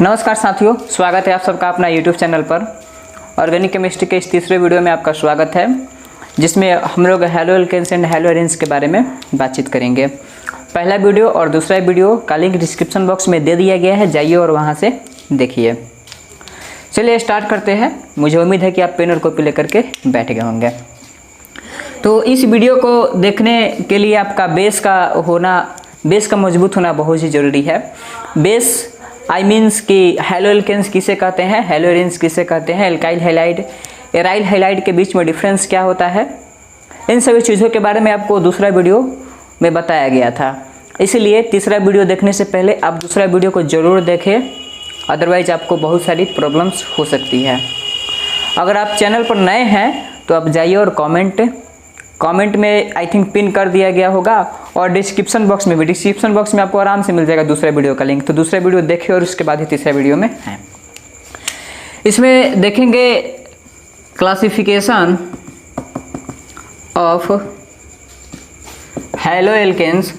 नमस्कार साथियों, स्वागत है आप सबका अपना YouTube चैनल पर। ऑर्गेनिक केमिस्ट्री के इस तीसरे वीडियो में आपका स्वागत है, जिसमें हम लोग haloalkanes and haloarenes के बारे में बातचीत करेंगे। पहला वीडियो और दूसरा वीडियो का लिंक डिस्क्रिप्शन बॉक्स में दे दिया गया है, जाइए और वहाँ से देखिए। चलिए स्टार्ट करते हैं। मुझे उम्मीद है कि आप पेन और कॉपी लेकर के बैठ गए होंगे। तो इस वीडियो को देखने के लिए आपका बेस का मजबूत होना बहुत ही ज़रूरी है। बेस आई मीन्स कि हैलो एल्केन्स किसे कहते हैं, हैलो एरेन्स किसे कहते हैं, एल्काइल हैलाइड, एराइल हैलाइड के बीच में डिफरेंस क्या होता है, इन सभी चीज़ों के बारे में आपको दूसरा वीडियो में बताया गया था। इसलिए तीसरा वीडियो देखने से पहले आप दूसरा वीडियो को ज़रूर देखें, अदरवाइज आपको बहुत सारी प्रॉब्लम्स हो सकती है। अगर आप चैनल पर नए हैं तो आप जाइए और कमेंट में आई थिंक पिन कर दिया गया होगा, और डिस्क्रिप्शन बॉक्स में आपको आराम से मिल जाएगा दूसरे वीडियो का लिंक। तो दूसरा वीडियो देखिए और उसके बाद ही तीसरा वीडियो में है। इसमें देखेंगे classification of haloalkanes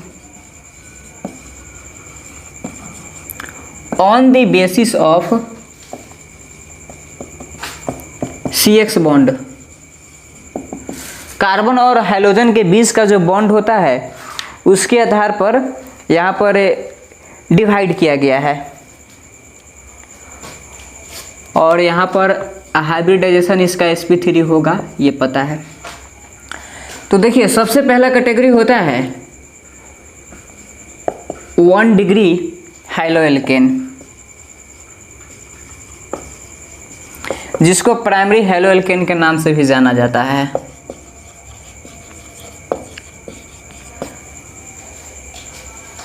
on the basis of CX bond. Carbon और हाइड्रोजन के बीच का जो बॉन्ड होता है उसके आधार पर यहाँ पर डिवाइड किया गया है, और यहाँ पर हाइब्रिडाइजेशन इसका sp3 होगा, ये पता है। तो देखिए सबसे पहला कैटेगरी होता है 1 डिग्री हैलो एल्केन, जिसको प्राइमरी हैलो एल्केन के नाम से भी जाना जाता है।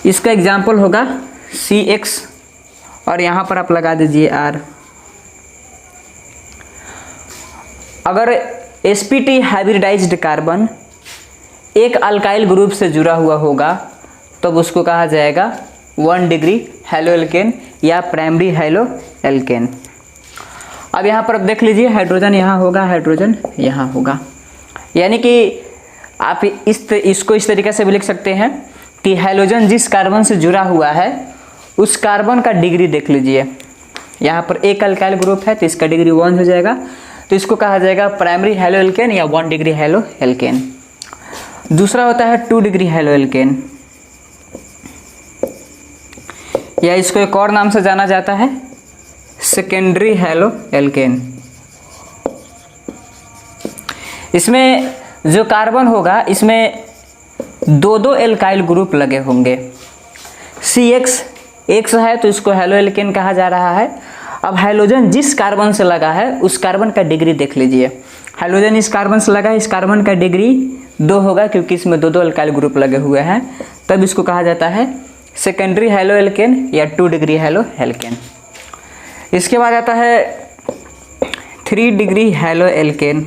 इसका एग्जाम्पल होगा CX, और यहाँ पर आप लगा दीजिए R। अगर sp3 हाइब्रिडाइज्ड कार्बन एक अल्काइल ग्रुप से जुड़ा हुआ होगा तो उसको कहा जाएगा 1 डिग्री हैलो एल्केन या प्राइमरी हैलो एल्केन। अब यहाँ पर आप देख लीजिए, हाइड्रोजन यहाँ होगा, हाइड्रोजन यहाँ होगा, यानी कि आप इसको इस तरीके से भी लिख सकते हैं कि हाइड्रोजन जिस कार्बन से जुड़ा हुआ है उस कार्बन का डिग्री देख लीजिए। यहाँ पर एक अल्काइल ग्रुप है तो इसका डिग्री 1 हो जाएगा, तो इसको कहा जाएगा प्राइमरी हैलो एल्केन या 1 डिग्री हैलो एल्केन। दूसरा होता है 2 डिग्री हैलो एल्केन, या इसको एक और नाम से जाना जाता है सेकेंडरी हैलो एल्केन। इसमें जो कार्बन होगा इसमें दो एल्काइल ग्रुप लगे होंगे। CX है तो इसको हैलो एल्केन कहा जा रहा है। अब हाइड्रोजन जिस कार्बन से लगा है उस कार्बन का डिग्री देख लीजिए। हाइड्रोजन इस कार्बन से लगा है, इस कार्बन का डिग्री 2 होगा, क्योंकि इसमें दो एल्काइल ग्रुप लगे हुए हैं, तब इसको कहा जाता है सेकेंडरी हैलो एल्केन या 2 डिग्री हैलो एल्केन। इसके बाद आता है 3 डिग्री हैलो एल्केन,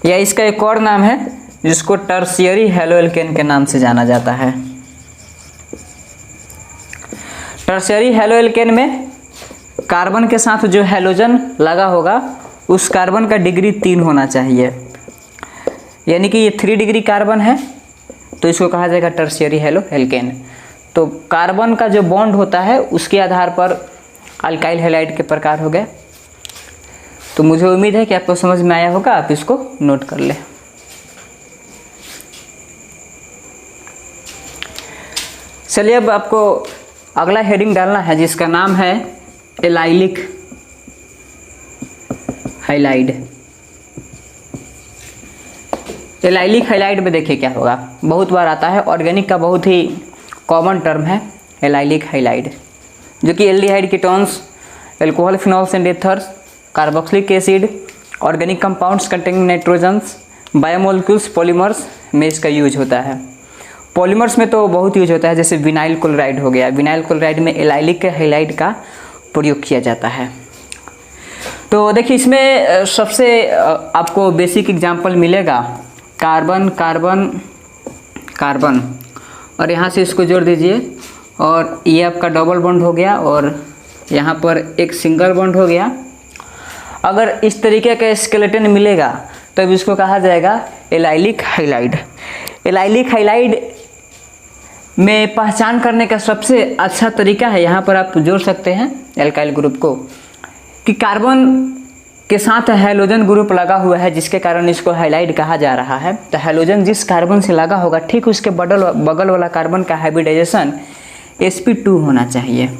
या इसका एक और नाम है जिसको टर्शियरी हैलो एल्केन के नाम से जाना जाता है। टर्शियरी हैलो एल्केन में कार्बन के साथ जो हैलोजन लगा होगा उस कार्बन का डिग्री 3 होना चाहिए, यानी कि ये 3 डिग्री कार्बन है तो इसको कहा जाएगा टर्शियरी हैलो एल्केन। तो कार्बन का जो बॉन्ड होता है उसके आधार पर अल्काइल हैलाइड के प्रकार हो गए। तो मुझे उम्मीद है कि आपको समझ में आया होगा, आप इसको नोट कर लें। चलिए अब आपको अगला हेडिंग डालना है जिसका नाम है एलाइलिक हैलाइड। एलाइलिक हैलाइड में देखिए क्या होगा, बहुत बार आता है, ऑर्गेनिक का बहुत ही कॉमन टर्म है एलाइलिक हैलाइड, जो कि aldehyde ketones, alcohol, phenols and ethers, carboxylic acid, organic compounds containing nitrogens, biomolecules, polymers में इसका यूज होता है। पॉलीमर्स में तो बहुत यूज होता है, जैसे विनाइल क्लोराइड हो गया। विनाइल क्लोराइड में एलाइलिक हैलाइड का प्रयोग किया जाता है। तो देखिए इसमें सबसे आपको बेसिक एग्जांपल मिलेगा कार्बन कार्बन कार्बन, और यहाँ से इसको जोड़ दीजिए, और ये आपका डबल बॉन्ड हो गया, और यहाँ पर एक सिंगल बॉन्ड हो गया। अगर इस तरीके का स्केलेटन मिलेगा तब इसको कहा जाएगा एलाइलिक हैलाइड। एलाइलिक हैलाइड में पहचान करने का सबसे अच्छा तरीका है, यहाँ पर आप जोड़ सकते हैं एल्काइल ग्रुप को, कि कार्बन के साथ हैलोजन ग्रुप लगा हुआ है जिसके कारण इसको हैलाइड कहा जा रहा है। तो हैलोजन जिस कार्बन से लगा होगा ठीक उसके बगल वाला कार्बन का हाइब्रिडाइजेशन sp2 होना चाहिए।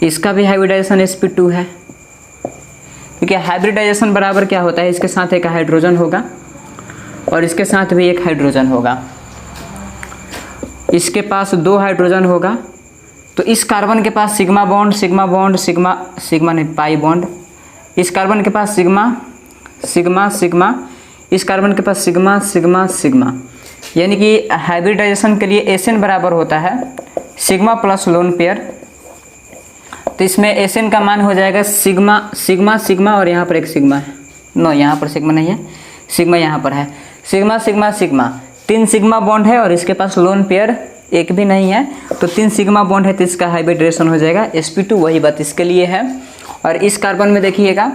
इसका भी हाइब्रिडाइजेशन sp2 है, क्योंकि हाइब्रिडाइजेशन बराबर क्या होता है, इसके साथ एक हाइड्रोजन होगा और इसके साथ भी एक हाइड्रोजन होगा, इसके पास 2 हाइड्रोजन होगा। तो इस कार्बन के पास sigma bond sigma bond sigma sigma नहीं पाई बॉन्ड, इस कार्बन के पास सिग्मा सिग्मा सिग्मा, इस कार्बन के पास सिग्मा सिग्मा सिग्मा, यानी कि हाइब्रिडाइजेशन के लिए एसएन बराबर होता है सिग्मा प्लस लोन पेयर। तो इसमें एसएन का मान हो जाएगा सिग्मा सिग्मा सिग्मा और यहाँ पर एक सिग्मा है, नो यहाँ पर सिग्मा नहीं है, सिग्मा यहाँ पर है, sigma sigma sigma, 3 sigma bond है और इसके पास लोन पेयर एक भी नहीं है, तो 3 सिग्मा बॉन्ड है तो इसका हाइब्रिडाइजेशन हो जाएगा sp2। वही बात इसके लिए है। और इस कार्बन में देखिएगा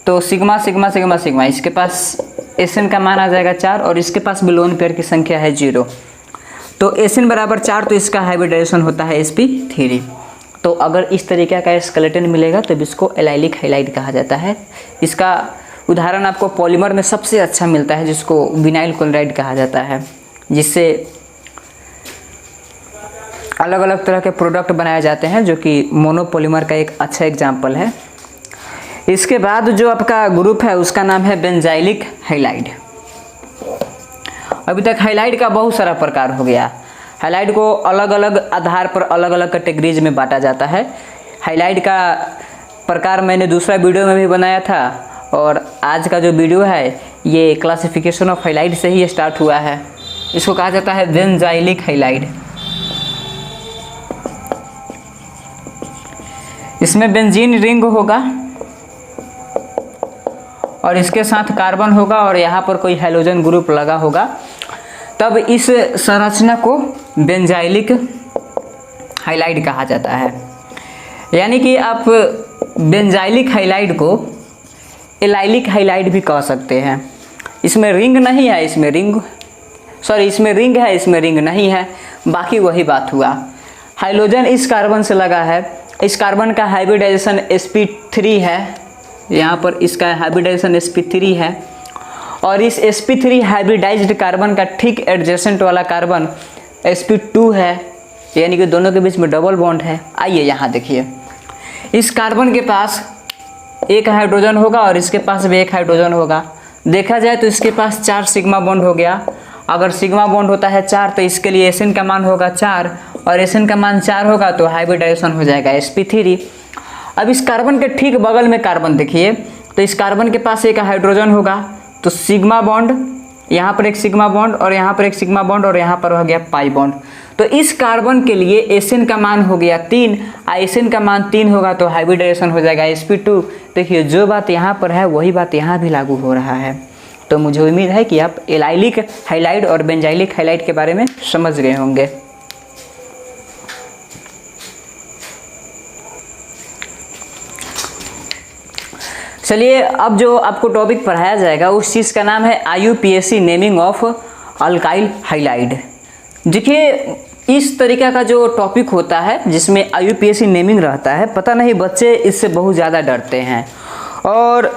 तो सिग्मा सिग्मा सिग्मा सिग्मा, इसके पास एसएन का मान आ जाएगा 4 और इसके पास भी लोन पेयर की संख्या है 0, तो एसएन बराबर 4, तो इसका हाइब्रिडाइजेशन होता है sp3। तो अगर इस तरीके का स्केलेटन मिलेगा तो इसको एलाइलिक हैलाइड कहा जाता है। इसका उदाहरण आपको पॉलीमर में सबसे अच्छा मिलता है जिसको विनाइल क्लोराइड कहा जाता है, जिससे अलग अलग तरह के प्रोडक्ट बनाए जाते हैं, जो कि मोनोपॉलीमर का एक अच्छा एग्जाम्पल है। इसके बाद जो आपका ग्रुप है उसका नाम है बेंजाइलिक हैलाइड। अभी तक हैलाइड का बहुत सारा प्रकार हो गया। हैलाइड को अलग अलग आधार पर अलग अलग कैटेगरीज में बांटा जाता है। हैलाइड का प्रकार मैंने दूसरा वीडियो में भी बनाया था और आज का जो वीडियो है ये क्लासिफिकेशन ऑफ हैलाइड से ही स्टार्ट हुआ है। इसको कहा जाता है बेंजाइलिक हैलाइड। इसमें बेंजीन रिंग होगा और इसके साथ कार्बन होगा और यहाँ पर कोई हैलोजन ग्रुप लगा होगा, तब इस संरचना को बेंजाइलिक हैलाइड कहा जाता है। यानी कि आप बेंजाइलिक हैलाइड को एलाइलिक हैलाइड भी कह सकते हैं। इसमें रिंग नहीं है, इसमें रिंग है, इसमें रिंग नहीं है, बाकी वही बात हुआ। हाइड्रोजन इस कार्बन से लगा है, इस कार्बन का हाइब्रिडाइजेशन sp3 है, यहाँ पर इसका हाइब्रिडाइजेशन sp3 है और इस sp3 हाइब्रिडाइज्ड कार्बन का ठीक एडजेसेंट वाला कार्बन sp2 है, यानी कि दोनों के बीच में डबल बॉन्ड है। आइए यहाँ देखिए, इस कार्बन के पास एक हाइड्रोजन होगा और इसके पास भी एक हाइड्रोजन होगा। देखा जाए तो इसके पास 4 सिग्मा बॉन्ड हो गया। अगर सिग्मा बॉन्ड होता है 4 तो इसके लिए एसएन का मान होगा 4 और एसएन का मान 4 होगा तो हाइब्रिडाइजेशन हो जाएगा sp3। अब इस कार्बन के ठीक बगल में कार्बन देखिए, तो इस कार्बन के पास एक हाइड्रोजन होगा तो सिग्मा बॉन्ड, यहाँ पर एक सिग्मा बॉन्ड और यहाँ पर एक सिग्मा बॉन्ड और यहाँ पर हो गया पाई बॉन्ड। तो इस कार्बन के लिए एसएन का मान हो गया 3, एसएन का मान 3 होगा तो हाइब्रिडाइजेशन हो जाएगा sp2। देखिए जो बात यहाँ पर है वही बात यहाँ भी लागू हो रहा है। तो मुझे उम्मीद है कि आप एलाइलिक हैलाइड और बेंजाइलिक हैलाइड के बारे में समझ गए होंगे। चलिए अब जो आपको टॉपिक पढ़ाया जाएगा उस चीज़ का नाम है IUPAC naming of alkyl halide. देखिए इस तरीका का जो टॉपिक होता है जिसमें IUPAC नेमिंग रहता है, पता नहीं बच्चे इससे बहुत ज़्यादा डरते हैं और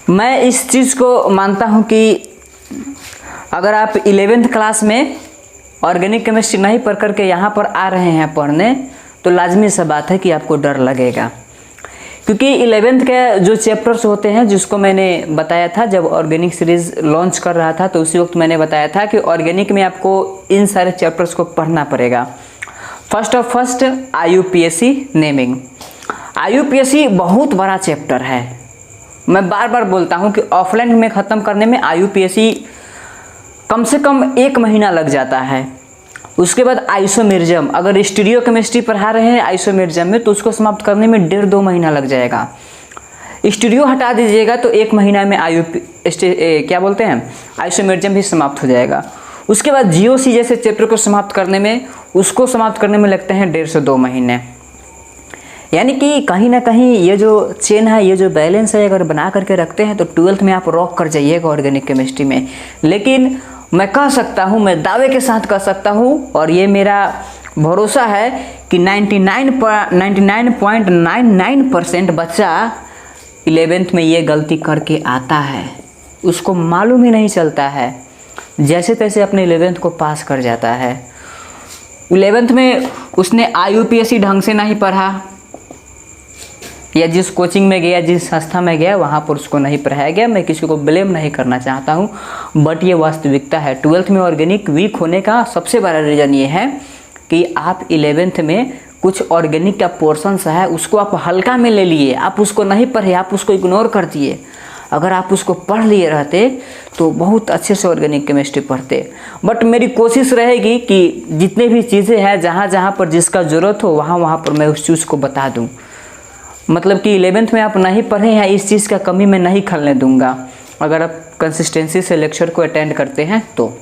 मैं इस चीज़ को मानता हूँ कि अगर आप 11th क्लास में ऑर्गेनिक केमिस्ट्री नहीं पढ़ करके यहाँ पर आ रहे हैं पढ़ने तो लाजमी सा बात है कि आपको डर लगेगा, क्योंकि 11th के जो चैप्टर्स होते हैं जिसको मैंने बताया था जब ऑर्गेनिक सीरीज़ लॉन्च कर रहा था तो उसी वक्त मैंने बताया था कि ऑर्गेनिक में आपको इन सारे चैप्टर्स को पढ़ना पड़ेगा। First IUPAC naming. IUPAC बहुत बड़ा चैप्टर है, मैं बार बार बोलता हूँ कि ऑफलाइन में ख़त्म करने में IUPAC कम से कम 1 महीना लग जाता है। उसके बाद आइसोमेरिज्म, अगर स्टीरियो केमिस्ट्री पढ़ा रहे हैं आइसोमेरिज्म में तो उसको समाप्त करने में 1.5-2 महीना लग जाएगा। स्टीरियो हटा दीजिएगा तो 1 महीना में आइसोमेरिज्म भी समाप्त हो जाएगा। उसके बाद GOC जैसे चैप्टर को समाप्त करने में लगते हैं 1.5 से 2 महीने। यानी कि कहीं ना कहीं ये जो चेन है, ये जो बैलेंस है, अगर बना करके रखते हैं तो 12th में आप रॉक कर जाइएगा ऑर्गेनिक केमिस्ट्री में। लेकिन मैं कह सकता हूँ, मैं दावे के साथ कह सकता हूँ, और ये मेरा भरोसा है कि 99.99% बच्चा 11th में ये गलती करके आता है, उसको मालूम ही नहीं चलता है, जैसे तैसे अपने 11th को पास कर जाता है। 11th में उसने IUPAC ढंग से नहीं पढ़ा, या जिस कोचिंग में गया, जिस संस्था में गया, वहाँ पर उसको नहीं पढ़ाया गया। मैं किसी को ब्लेम नहीं करना चाहता हूँ, बट ये वास्तविकता है। 12th में ऑर्गेनिक वीक होने का सबसे बड़ा रीज़न ये है कि आप 11th में कुछ ऑर्गेनिक का पोर्शंस है उसको आप हल्का में ले लिए, आप उसको नहीं पढ़े, आप उसको इग्नोर कर दिए। अगर आप उसको पढ़ लिए रहते तो बहुत अच्छे से ऑर्गेनिक केमिस्ट्री पढ़ते। बट मेरी कोशिश रहेगी कि जितने भी चीज़ें हैं, जहाँ जहाँ पर जिसका ज़रूरत हो वहाँ वहाँ पर मैं उस चीज़ को बता दूँ। मतलब कि 11th में आप नहीं पढ़े हैं, इस चीज़ का कमी मैं नहीं खलने दूंगा, अगर आप कंसिस्टेंसी से लेक्चर को अटेंड करते हैं तो।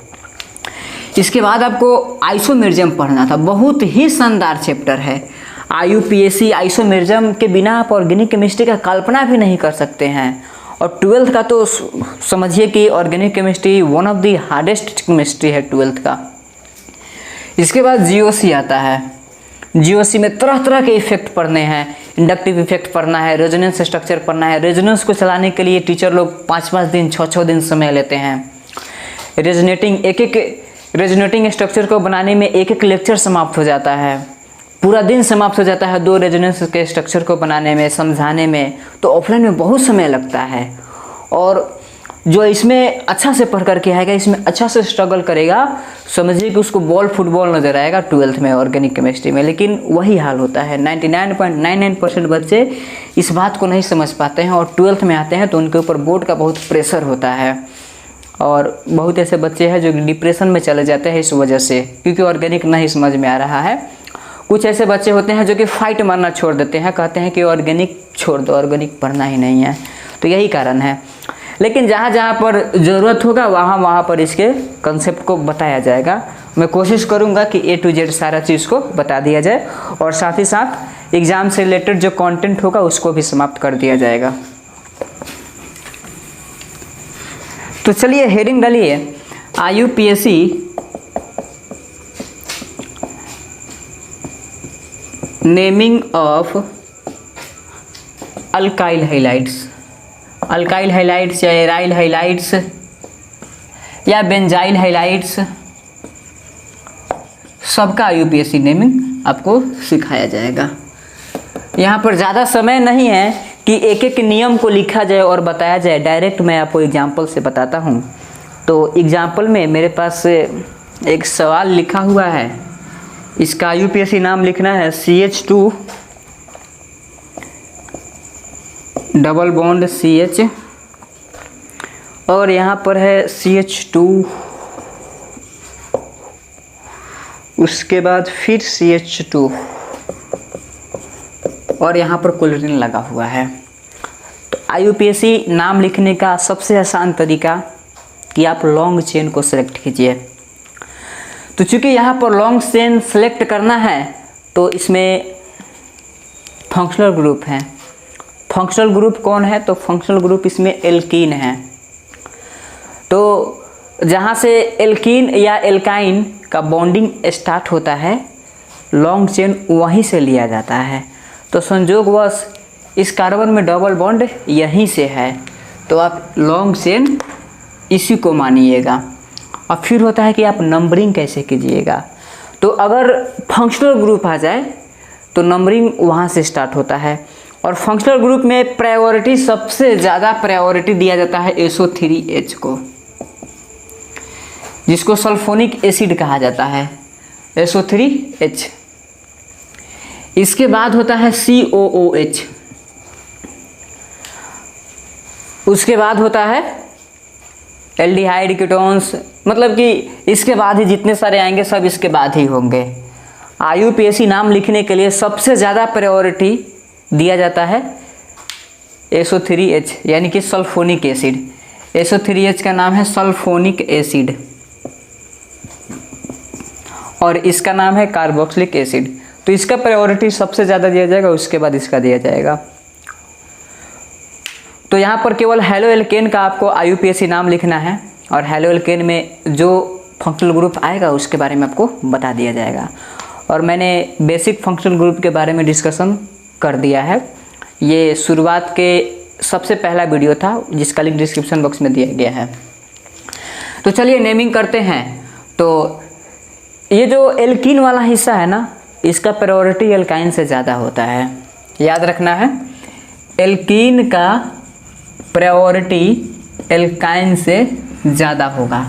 इसके बाद आपको आइसोमेरिज्म पढ़ना था, बहुत ही शानदार चैप्टर है। IUPAC आइसोमेरिज्म के बिना आप ऑर्गेनिक केमिस्ट्री का कल्पना भी नहीं कर सकते हैं। और 12th का तो समझिए कि organic chemistry one of the hardest chemistry है 12th का। इसके बाद GOC आता है। GOC में तरह तरह के इफेक्ट पढ़ने हैं, इंडक्टिव इफेक्ट पढ़ना है, रेजोनेंस स्ट्रक्चर पढ़ना है। रेजोनेंस को चलाने के लिए टीचर लोग 5-5 दिन 6-6 दिन समय लेते हैं। रेजोनेटिंग स्ट्रक्चर को बनाने में एक लेक्चर समाप्त हो जाता है, पूरा दिन समाप्त हो जाता है 2 रेजोनेंस के स्ट्रक्चर को बनाने में, समझाने में। तो ऑफलाइन में बहुत समय लगता है, और जो इसमें अच्छा से पढ़ करके आएगा, इसमें अच्छा से स्ट्रगल करेगा, समझिए कि उसको बॉल फुटबॉल नज़र आएगा 12th में ऑर्गेनिक केमिस्ट्री में। लेकिन वही हाल होता है, 99.99% बच्चे इस बात को नहीं समझ पाते हैं, और 12th में आते हैं तो उनके ऊपर बोर्ड का बहुत प्रेशर होता है। और बहुत ऐसे बच्चे हैं जो डिप्रेशन में चले जाते हैं इस वजह से, क्योंकि ऑर्गेनिक नहीं समझ में आ रहा है। कुछ ऐसे बच्चे होते हैं जो कि फाइट मारना छोड़ देते हैं, कहते हैं कि ऑर्गेनिक छोड़ दो, ऑर्गेनिक पढ़ना ही नहीं है। तो यही कारण है। लेकिन जहाँ जहाँ पर ज़रूरत होगा वहाँ वहाँ पर इसके कंसेप्ट को बताया जाएगा। मैं कोशिश करूँगा कि A to Z सारा चीज़ को बता दिया जाए, और साथ ही साथ एग्ज़ाम से रिलेटेड जो कंटेंट होगा उसको भी समाप्त कर दिया जाएगा। तो चलिए हेडिंग डालिए, IUPAC naming of alkyl highlights. Alkyl highlights या एराइल हाइलाइट्स या बेंजाइल हाइलाइट्स, सबका IUPAC नेमिंग आपको सिखाया जाएगा। यहाँ पर ज़्यादा समय नहीं है कि एक एक नियम को लिखा जाए और बताया जाए, डायरेक्ट मैं आपको एग्जाम्पल से बताता हूँ। तो एग्जाम्पल में मेरे पास एक सवाल लिखा हुआ है, इसका IUPAC नाम लिखना है CH2 डबल बॉन्ड CH, और यहाँ पर है CH2, उसके बाद फिर CH2, और यहाँ पर क्लोरीन लगा हुआ है। तो IUPAC नाम लिखने का सबसे आसान तरीका कि आप लॉन्ग चेन को सिलेक्ट कीजिए। तो चूँकि यहाँ पर लॉन्ग चेन सेलेक्ट करना है तो इसमें फंक्शनल ग्रुप हैं। फंक्शनल ग्रुप कौन है? तो फंक्शनल ग्रुप इसमें एल्कीन है। तो जहाँ से एल्कीन या एल्काइन का बॉन्डिंग स्टार्ट होता है, लॉन्ग चेन वहीं से लिया जाता है। तो संयोगवश इस कार्बन में डबल बॉन्ड यहीं से है, तो आप लॉन्ग चेन इसी को मानिएगा। और फिर होता है कि आप नंबरिंग कैसे कीजिएगा। तो अगर फंक्शनल ग्रुप आ जाए तो नंबरिंग वहाँ से स्टार्ट होता है। और फंक्शनल ग्रुप में प्रायोरिटी, सबसे ज़्यादा प्रायोरिटी दिया जाता है SO3H को, जिसको सल्फोनिक एसिड कहा जाता है, SO3H। इसके बाद होता है COOH, उसके बाद होता है एल्डिहाइड कीटोन्स, मतलब कि इसके बाद ही जितने सारे आएंगे सब इसके बाद ही होंगे। IUPAC नाम लिखने के लिए सबसे ज़्यादा प्रायोरिटी दिया जाता है SO3H, यानी कि सल्फोनिक एसिड। SO3H का नाम है सल्फोनिक एसिड, और इसका नाम है कार्बोक्सिलिक एसिड। तो इसका प्रायोरिटी सबसे ज़्यादा दिया जाएगा, उसके बाद इसका दिया जाएगा। तो यहाँ पर केवल हेलो एल्केन का आपको IUPAC नाम लिखना है, और हैलो एल्केन में जो फंक्शनल ग्रुप आएगा उसके बारे में आपको बता दिया जाएगा। और मैंने बेसिक फंक्शनल ग्रुप के बारे में डिस्कशन कर दिया है। ये शुरुआत के सबसे पहला वीडियो था जिसका लिंक डिस्क्रिप्शन बॉक्स में दिया गया है। तो चलिए नेमिंग करते हैं। तो ये जो एल्कीन वाला हिस्सा है ना, इसका प्रायोरिटी एल्काइन से ज़्यादा होता है, याद रखना है। एल्कीन का प्रायोरिटी एल्काइन से ज़्यादा होगा।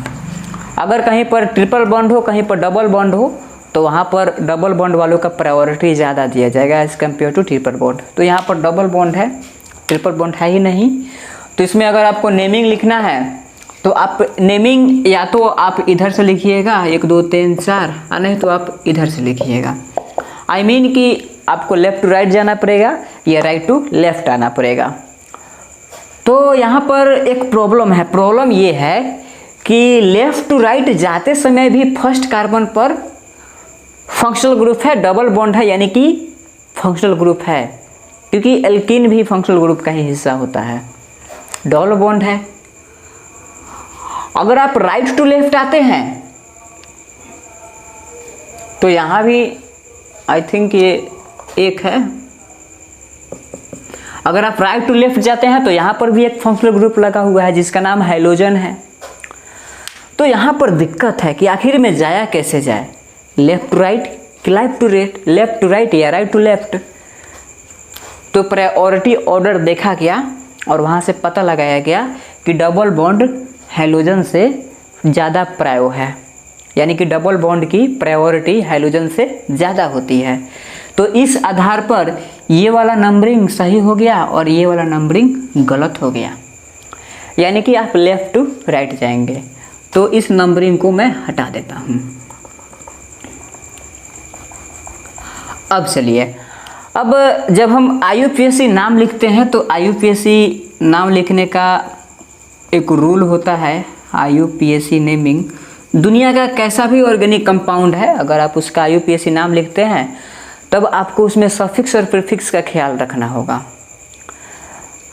अगर कहीं पर ट्रिपल बॉन्ड हो, कहीं पर डबल बॉन्ड हो, तो वहाँ पर डबल बॉन्ड वालों का प्रायोरिटी ज़्यादा दिया जाएगा as compare to triple bond. तो यहाँ पर डबल बॉन्ड है, ट्रिपल बॉन्ड है ही नहीं। तो इसमें अगर आपको नेमिंग लिखना है तो आप नेमिंग या तो आप इधर से लिखिएगा 1 2 3 4, और नहीं तो आप इधर से लिखिएगा। आई मीन कि आपको लेफ़्ट टू राइट जाना पड़ेगा या राइट टू लेफ़्ट आना पड़ेगा। तो यहाँ पर एक प्रॉब्लम है। प्रॉब्लम ये है कि लेफ़्ट टू राइट जाते समय भी फर्स्ट कार्बन पर फंक्शनल ग्रुप है, डबल बॉन्ड है, यानी कि फंक्शनल ग्रुप है, क्योंकि एल्कीन भी फंक्शनल ग्रुप का ही हिस्सा होता है। डबल बॉन्ड है। अगर आप राइट टू लेफ्ट आते हैं तो यहां भी आई थिंक ये एक है। अगर आप राइट टू लेफ्ट जाते हैं तो यहां पर भी एक फंक्शनल ग्रुप लगा हुआ है जिसका नाम हैलोजन है। तो यहां पर दिक्कत है कि आखिर में जाया कैसे जाए, लेफ्ट टू राइट कि लेफ्ट टू राइट या राइट टू लेफ्ट। तो प्रायोरिटी ऑर्डर देखा गया और वहां से पता लगाया गया कि डबल बॉन्ड हैलोजन से ज़्यादा प्रायो है, यानी कि डबल बॉन्ड की प्रायोरिटी हैलोजन से ज़्यादा होती है। तो इस आधार पर ये वाला नंबरिंग सही हो गया और ये वाला नंबरिंग गलत हो गया, यानी कि आप लेफ्ट टू राइट जाएंगे। तो इस नंबरिंग को मैं हटा देता हूँ। अब चलिए, अब जब हम IUPAC नाम लिखते हैं तो IUPAC नाम लिखने का एक रूल होता है। IUPAC नेमिंग दुनिया का कैसा भी ऑर्गेनिक कंपाउंड है, अगर आप उसका IUPAC नाम लिखते हैं तब आपको उसमें सफिक्स और प्रीफिक्स का ख्याल रखना होगा।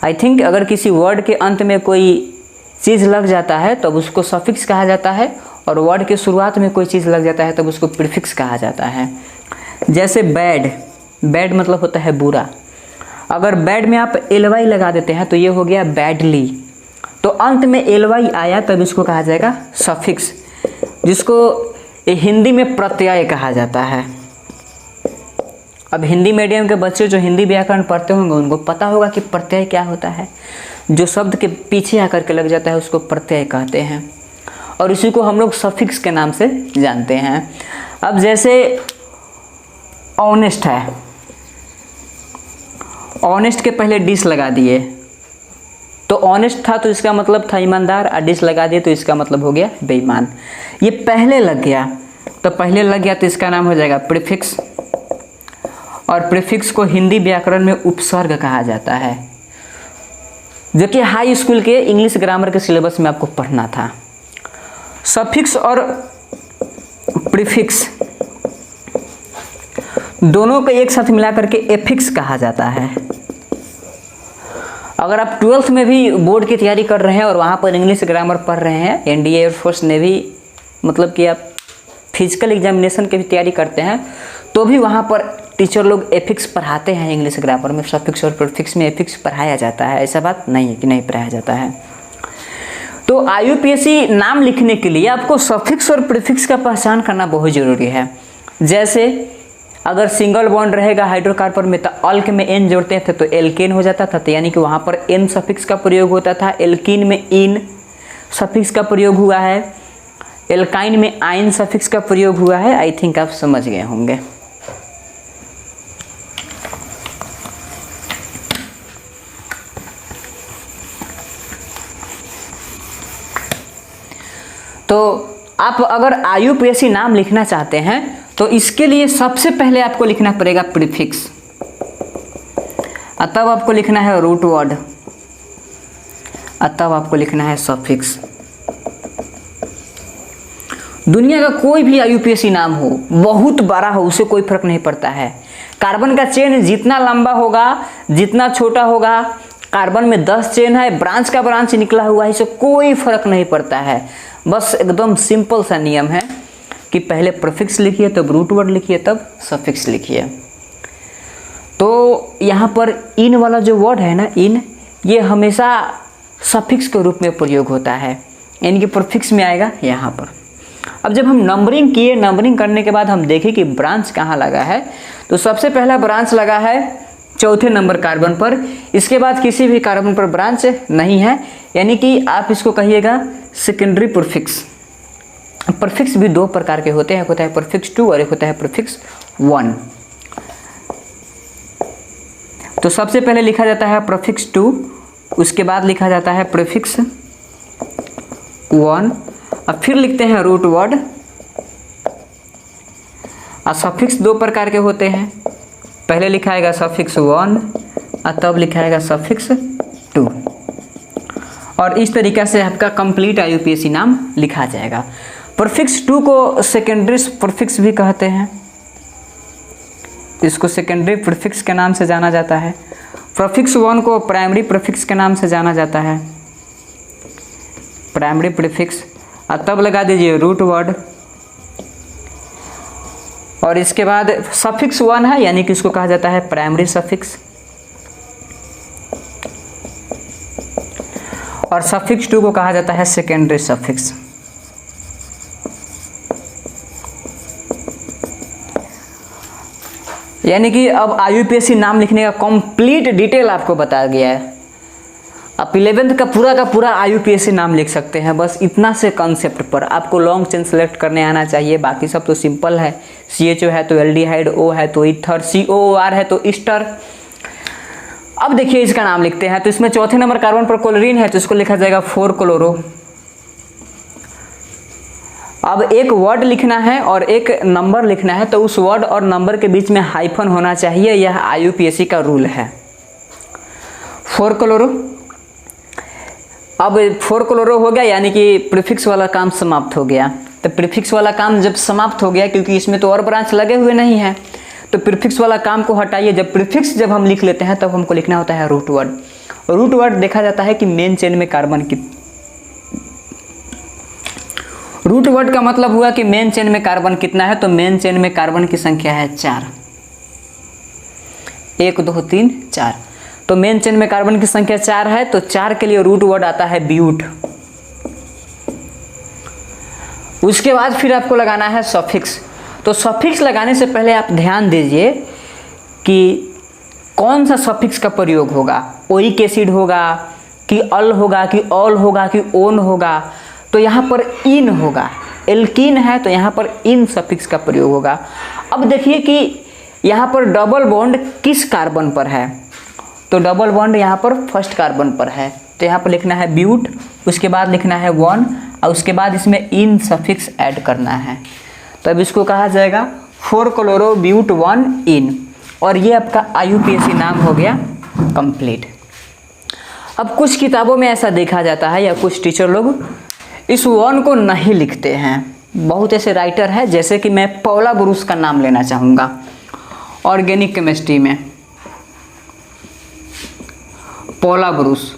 आई थिंक अगर किसी वर्ड के अंत में कोई चीज़ लग जाता है तब उसको सफिक्स कहा जाता है, और वर्ड के शुरुआत में कोई चीज़ लग जाता है तब उसको प्रीफिक्स कहा जाता है। जैसे बैड, बैड मतलब होता है बुरा। अगर बैड में आप ly लगा देते हैं तो ये हो गया बैडली। तो अंत में ly आया तब इसको कहा जाएगा सफिक्स, जिसको हिंदी में प्रत्यय कहा जाता है। अब हिंदी मीडियम के बच्चे जो हिंदी व्याकरण पढ़ते होंगे उनको पता होगा कि प्रत्यय क्या होता है। जो शब्द के पीछे आकर के लग जाता है उसको प्रत्यय कहते हैं, और इसी को हम लोग सफिक्स के नाम से जानते हैं। अब जैसे ऑनेस्ट है, ऑनेस्ट के पहले डिस लगा दिए तो ऑनेस्ट था तो इसका मतलब था ईमानदार, और डिस लगा दिए तो इसका मतलब हो गया बेईमान। ये पहले लग गया तो इसका नाम हो जाएगा प्रीफिक्स, और प्रीफिक्स को हिंदी व्याकरण में उपसर्ग कहा जाता है, जो कि हाई स्कूल के इंग्लिश ग्रामर के सिलेबस में आपको पढ़ना था। सफिक्स और प्रीफिक्स दोनों को एक साथ मिलाकर के एफिक्स कहा जाता है। अगर आप 12th में भी बोर्ड की तैयारी कर रहे हैं और वहाँ पर इंग्लिश ग्रामर पढ़ रहे हैं, NDA एयरफोर्स नेवी, मतलब कि आप फिजिकल एग्जामिनेशन की भी तैयारी करते हैं, तो भी वहाँ पर टीचर लोग एफिक्स पढ़ाते हैं। इंग्लिश ग्रामर में सफिक्स और प्रीफिक्स में एफिक्स पढ़ाया जाता है, ऐसा बात नहीं है कि नहीं पढ़ाया जाता है। तो IUPAC नाम लिखने के लिए आपको सफिक्स और प्रीफिक्स का पहचान करना बहुत ज़रूरी है। जैसे अगर सिंगल बॉन्ड रहेगा हाइड्रोकार्बन में तो अल्क में एन जोड़ते थे तो एल्केन हो जाता था, तो यानी कि वहाँ पर एन सफिक्स का प्रयोग होता था। एल्कीन में इन सफिक्स का प्रयोग हुआ है, एल्काइन में आइन सफिक्स का प्रयोग हुआ है। आई थिंक आप समझ गए होंगे। तो आप अगर IUPAC नाम लिखना चाहते हैं तो इसके लिए सबसे पहले आपको लिखना पड़ेगा प्रीफिक्स, तब आपको लिखना है रूट वर्ड, तब आपको लिखना है सफिक्स। दुनिया का कोई भी IUPAC नाम हो, बहुत बड़ा हो, उसे कोई फर्क नहीं पड़ता है। कार्बन का चेन जितना लंबा होगा, जितना छोटा होगा, कार्बन में 10 चेन है, ब्रांच का ब्रांच निकला हुआ है, इससे कोई फर्क नहीं पड़ता है। बस एकदम सिंपल सा नियम है कि पहले प्रीफिक्स लिखिए, तब रूट वर्ड लिखिए, तब सफिक्स लिखिए। तो यहाँ पर इन वाला जो वर्ड है ना, इन, ये हमेशा सफिक्स के रूप में प्रयोग होता है, यानी कि प्रीफिक्स में आएगा यहाँ पर। अब जब हम नंबरिंग किए, नंबरिंग करने के बाद हम देखें कि ब्रांच कहाँ लगा है, तो सबसे पहला ब्रांच लगा है चौथे नंबर कार्बन पर। इसके बाद किसी भी कार्बन पर ब्रांच नहीं है, यानी कि आप इसको कहिएगा सेकेंडरी प्रीफिक्स। प्रीफिक्स भी दो प्रकार के होते हैं, एक होता है प्रीफिक्स 2 और एक होता है प्रीफिक्स 1। तो सबसे पहले लिखा जाता है प्रीफिक्स 2, उसके बाद लिखा जाता है प्रीफिक्स 1, अब फिर लिखते हैं रूट वर्ड। और सफिक्स दो प्रकार के होते हैं, पहले लिखाएगा सफिक्स 1 और तब लिखाएगा सफिक्स 2, और इस तरीक़ा से आपका कंप्लीट IUPAC नाम लिखा जाएगा। प्रीफिक्स 2 को सेकेंडरी प्रीफिक्स भी कहते हैं, इसको सेकेंडरी प्रीफिक्स के नाम से जाना जाता है। प्रीफिक्स 1 को प्राइमरी प्रीफिक्स के नाम से जाना जाता है, प्राइमरी प्रीफिक्स। और तब लगा दीजिए रूट वर्ड, और इसके बाद सफिक्स 1 है, यानी कि इसको कहा जाता है प्राइमरी सफिक्स, और सफिक्स 2 को कहा जाता है सेकेंडरी सफिक्स। यानी कि अब IUPAC नाम लिखने का कंप्लीट डिटेल आपको बता गया है। आप 11th का पूरा IUPAC नाम लिख सकते हैं, बस इतना से कंसेप्ट पर। आपको लॉन्ग चेन सेलेक्ट करने आना चाहिए, बाकी सब तो सिंपल है। CHO है तो एल्डिहाइड, O है तो ईथर, COOR है तो ईस्टर। अब देखिए इसका नाम लिखते हैं, तो इसमें चौथे नंबर कार्बन पर क्लोरीन है, तो इसको लिखा जाएगा 4 क्लोरो। अब एक वर्ड लिखना है और एक नंबर लिखना है, तो उस वर्ड और नंबर के बीच में हाइफन होना चाहिए, यह IUPAC का रूल है। 4 क्लोरो। अब 4 क्लोरो हो गया, यानी कि प्रीफिक्स वाला काम समाप्त हो गया। तो प्रीफिक्स वाला काम जब समाप्त हो गया, क्योंकि इसमें तो और ब्रांच लगे हुए नहीं है, तो प्रीफिक्स वाला काम को हटाइए। जब प्रीफिक्स जब हम लिख लेते हैं, तब हमको लिखना होता है रूट वर्ड। रूट वर्ड देखा जाता है कि मेन चेन में कार्बन की, रूट वर्ड का मतलब हुआ कि मेन चेन में कार्बन कितना है, तो मेन चेन में कार्बन की संख्या है 4, 1 2 3 4। तो मेन चेन में कार्बन की संख्या 4 है, तो 4 के लिए रूट वर्ड आता है ब्यूट। उसके बाद फिर आपको लगाना है सफिक्स। तो सफिक्स लगाने से पहले आप ध्यान दीजिए कि कौन सा सफिक्स का प्रयोग होगा, ओइक एसिड होगा कि अल होगा कि ऑल होगा कि ओन होगा। तो यहाँ पर इन होगा, एल्कीन है तो यहाँ पर इन सफिक्स का प्रयोग होगा। अब देखिए कि यहाँ पर डबल बॉन्ड किस कार्बन पर है, तो डबल बॉन्ड यहाँ पर फर्स्ट कार्बन पर है, तो यहाँ पर लिखना है ब्यूट, उसके बाद लिखना है 1 और उसके बाद इसमें इन सफिक्स ऐड करना है। तो अब इसको कहा जाएगा 4 क्लोरो ब्यूट 1 इन, और ये आपका IUPAC नाम हो गया कंप्लीट। अब कुछ किताबों में ऐसा देखा जाता है, या कुछ टीचर लोग इस 1 को नहीं लिखते हैं। बहुत ऐसे राइटर हैं, जैसे कि मैं पौला ब्रूस का नाम लेना चाहूँगा ऑर्गेनिक केमिस्ट्री में। पौला ब्रूस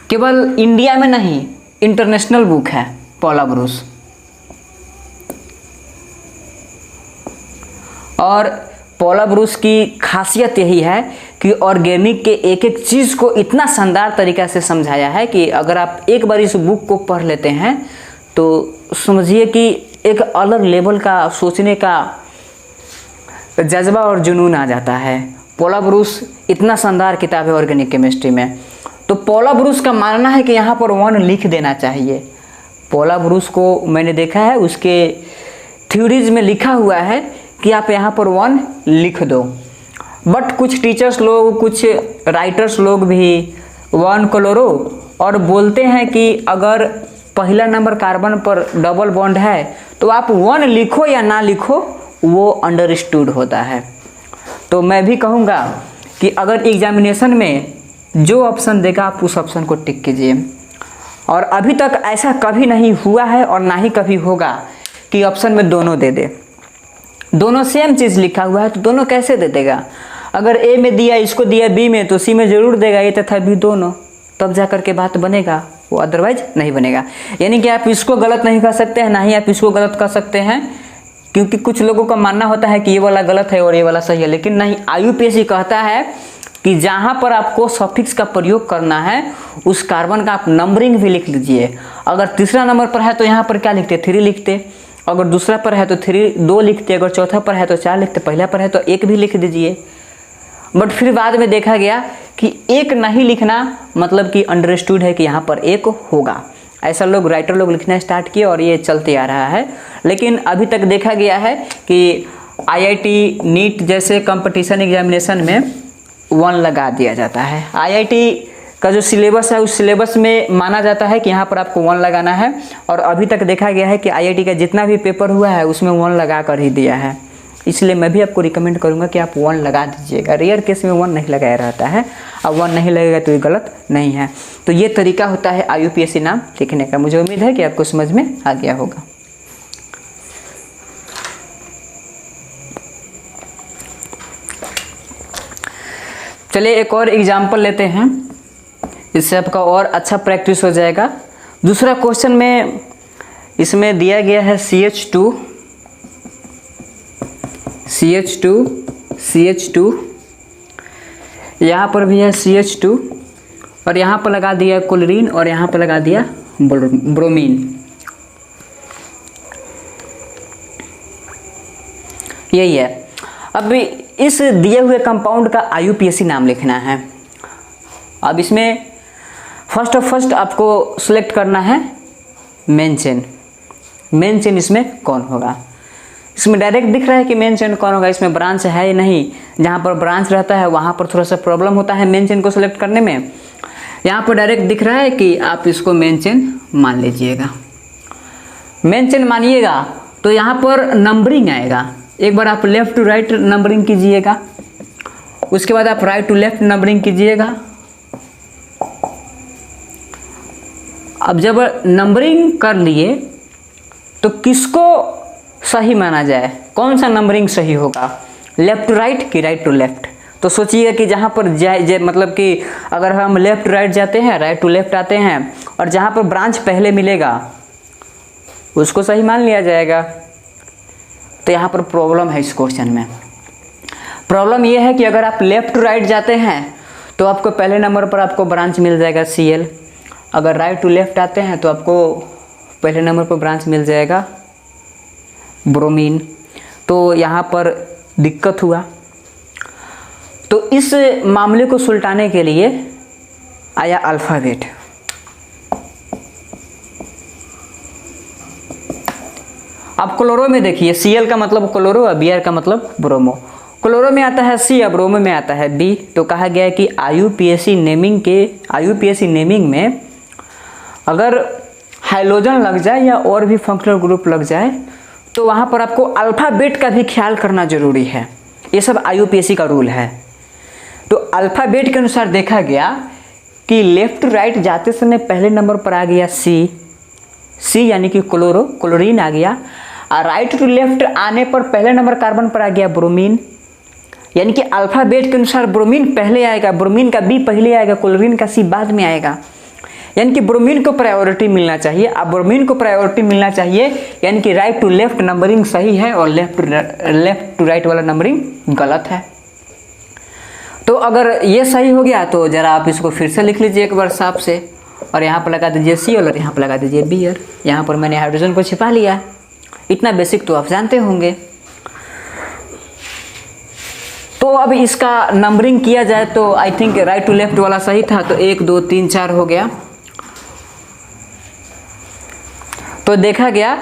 केवल इंडिया में नहीं, इंटरनेशनल बुक है पौला ब्रूस। और पौला ब्रूस की खासियत यही है कि ऑर्गेनिक के एक एक चीज़ को इतना शानदार तरीक़ा से समझाया है कि अगर आप एक बार इस बुक को पढ़ लेते हैं तो समझिए कि एक अलग लेवल का सोचने का जज्बा और जुनून आ जाता है। पौला ब्रूस इतना शानदार किताब है ऑर्गेनिक केमिस्ट्री में। तो पौला ब्रूस का मानना है कि यहाँ पर 1 लिख देना चाहिए। पौला ब्रूस को मैंने देखा है, उसके थ्योरीज में लिखा हुआ है कि आप यहाँ पर 1 लिख दो। बट कुछ टीचर्स लोग, कुछ राइटर्स लोग भी 1 क्लोरो और बोलते हैं कि अगर पहला नंबर कार्बन पर डबल बॉन्ड है तो आप 1 लिखो या ना लिखो, वो अंडरस्टूड होता है। तो मैं भी कहूँगा कि अगर एग्जामिनेशन में जो ऑप्शन देगा आप उस ऑप्शन को टिक कीजिए। और अभी तक ऐसा कभी नहीं हुआ है और ना ही कभी होगा कि ऑप्शन में दोनों दे दे। दोनों सेम चीज़ लिखा हुआ है तो दोनों कैसे दे देगा? अगर ए में दिया, इसको दिया बी में, तो सी में ज़रूर देगा ए तथा बी दोनों, तब जा कर के बात बनेगा। वो अदरवाइज नहीं बनेगा। यानी कि आप इसको गलत नहीं कर सकते हैं, ना ही आप इसको गलत कर सकते हैं, क्योंकि कुछ लोगों का मानना होता है कि ये वाला गलत है और ये वाला सही है, लेकिन नहीं, IUPAC कहता है कि जहाँ पर आपको सफिक्स का प्रयोग करना है उस कार्बन का आप नंबरिंग भी लिख लीजिए। अगर तीसरा नंबर पर है तो यहाँ पर क्या लिखते, 3 लिखते, अगर दूसरा पर है तो 2 लिखते, अगर चौथा पर है तो 4 लिखते, पहला पर है तो 1 भी लिख दीजिए। बट फिर बाद में देखा गया कि 1 नहीं लिखना मतलब कि अंडरस्टूड है कि यहाँ पर 1 होगा, ऐसा लोग राइटर लोग लिखना स्टार्ट किए और ये चलते आ रहा है। लेकिन अभी तक देखा गया है कि IIT नीट जैसे कंपटीशन एग्जामिनेशन में 1 लगा दिया जाता है। IIT का जो सिलेबस है उस सिलेबस में माना जाता है कि यहाँ पर आपको 1 लगाना है, और अभी तक देखा गया है कि IIT का जितना भी पेपर हुआ है उसमें 1 लगा कर ही दिया है। इसलिए मैं भी आपको रिकमेंड करूँगा कि आप 1 लगा दीजिएगा। रेयर केस में 1 नहीं लगाया रहता है, अब 1 नहीं लगेगा तो ये गलत नहीं है। तो ये तरीका होता है IUPAC नाम लिखने का। मुझे उम्मीद है कि आपको समझ में आ गया होगा। चलिए एक और एग्जाम्पल लेते हैं, इससे आपका और अच्छा प्रैक्टिस हो जाएगा। दूसरा क्वेश्चन में इसमें दिया गया है CH2, यहाँ पर भी है CH2, और यहाँ पर लगा दिया क्लोरीन और यहाँ पर लगा दिया ब्रोमीन। यही है। अब इस दिए हुए कंपाउंड का IUPAC नाम लिखना है। अब इसमें फर्स्ट आपको सिलेक्ट करना है मेन चेन इसमें कौन होगा। इसमें डायरेक्ट दिख रहा है कि मेन चेन कौन होगा, इसमें ब्रांच है या नहीं। जहाँ पर ब्रांच रहता है वहाँ पर थोड़ा सा प्रॉब्लम होता है मेन चेन को सिलेक्ट करने में। यहाँ पर डायरेक्ट दिख रहा है कि आप इसको मेन चेन मान लीजिएगा। मेन चेन मानिएगा तो यहाँ पर नंबरिंग आएगा। एक बार आप लेफ्ट टू राइट नंबरिंग कीजिएगा, उसके बाद आप राइट टू लेफ्ट नंबरिंग कीजिएगा। अब जब नंबरिंग कर लिए तो किसको सही माना जाए, कौन सा नंबरिंग सही होगा, लेफ्ट टू राइट कि राइट टू लेफ्ट। तो सोचिए कि जहाँ पर मतलब कि अगर हम लेफ्ट टू राइट जाते हैं, राइट टू लेफ्ट आते हैं, और जहाँ पर ब्रांच पहले मिलेगा उसको सही मान लिया जाएगा। तो यहाँ पर प्रॉब्लम है इस क्वेश्चन में। प्रॉब्लम ये है कि अगर आप लेफ्ट टू राइट जाते हैं तो आपको पहले नंबर पर आपको ब्रांच मिल जाएगा Cl, अगर राइट टू लेफ्ट आते हैं तो आपको पहले नंबर पर ब्रांच मिल जाएगा ब्रोमीन। तो यहाँ पर दिक्कत हुआ। तो इस मामले को सुलटाने के लिए आया अल्फ़ाबेट। अब क्लोरो में देखिए, Cl का मतलब क्लोरो और Br का मतलब ब्रोमो। क्लोरो में आता है C और ब्रोमो में आता है B। तो कहा गया है कि IUPAC नेमिंग में अगर हाइड्रोजन लग जाए या और भी फंक्शनल ग्रुप लग जाए तो वहाँ पर आपको अल्फ़ाबेट का भी ख्याल करना जरूरी है। ये सब IUPAC का रूल है। तो अल्फ़ाबेट के अनुसार देखा गया कि लेफ्ट टू राइट जाते समय पहले नंबर पर आ गया C यानी कि क्लोरीन आ गया, और राइट टू लेफ्ट आने पर पहले नंबर कार्बन पर आ गया ब्रोमीन। यानी कि अल्फ़ाबेट के अनुसार ब्रोमीन पहले आएगा, ब्रोमीन का B पहले आएगा, क्लोरीन का C बाद में आएगा। यानी कि ब्रोमीन को प्रायोरिटी मिलना चाहिए। अब ब्रोमीन को प्रायोरिटी मिलना चाहिए यानी कि राइट टू लेफ्ट नंबरिंग सही है और लेफ्ट टू राइट वाला नंबरिंग गलत है। तो अगर ये सही हो गया तो ज़रा आप इसको फिर से लिख लीजिए एक बार साफ से, और यहाँ पर लगा दीजिए Cl और यहाँ पर लगा दीजिए Br। यहाँ पर मैंने हाइड्रोजन को छिपा लिया। इतना बेसिक तो आप जानते होंगे। तो अब इसका नंबरिंग किया जाए तो I think right to left वाला सही था, तो 1 2 3 4 हो गया। तो देखा गया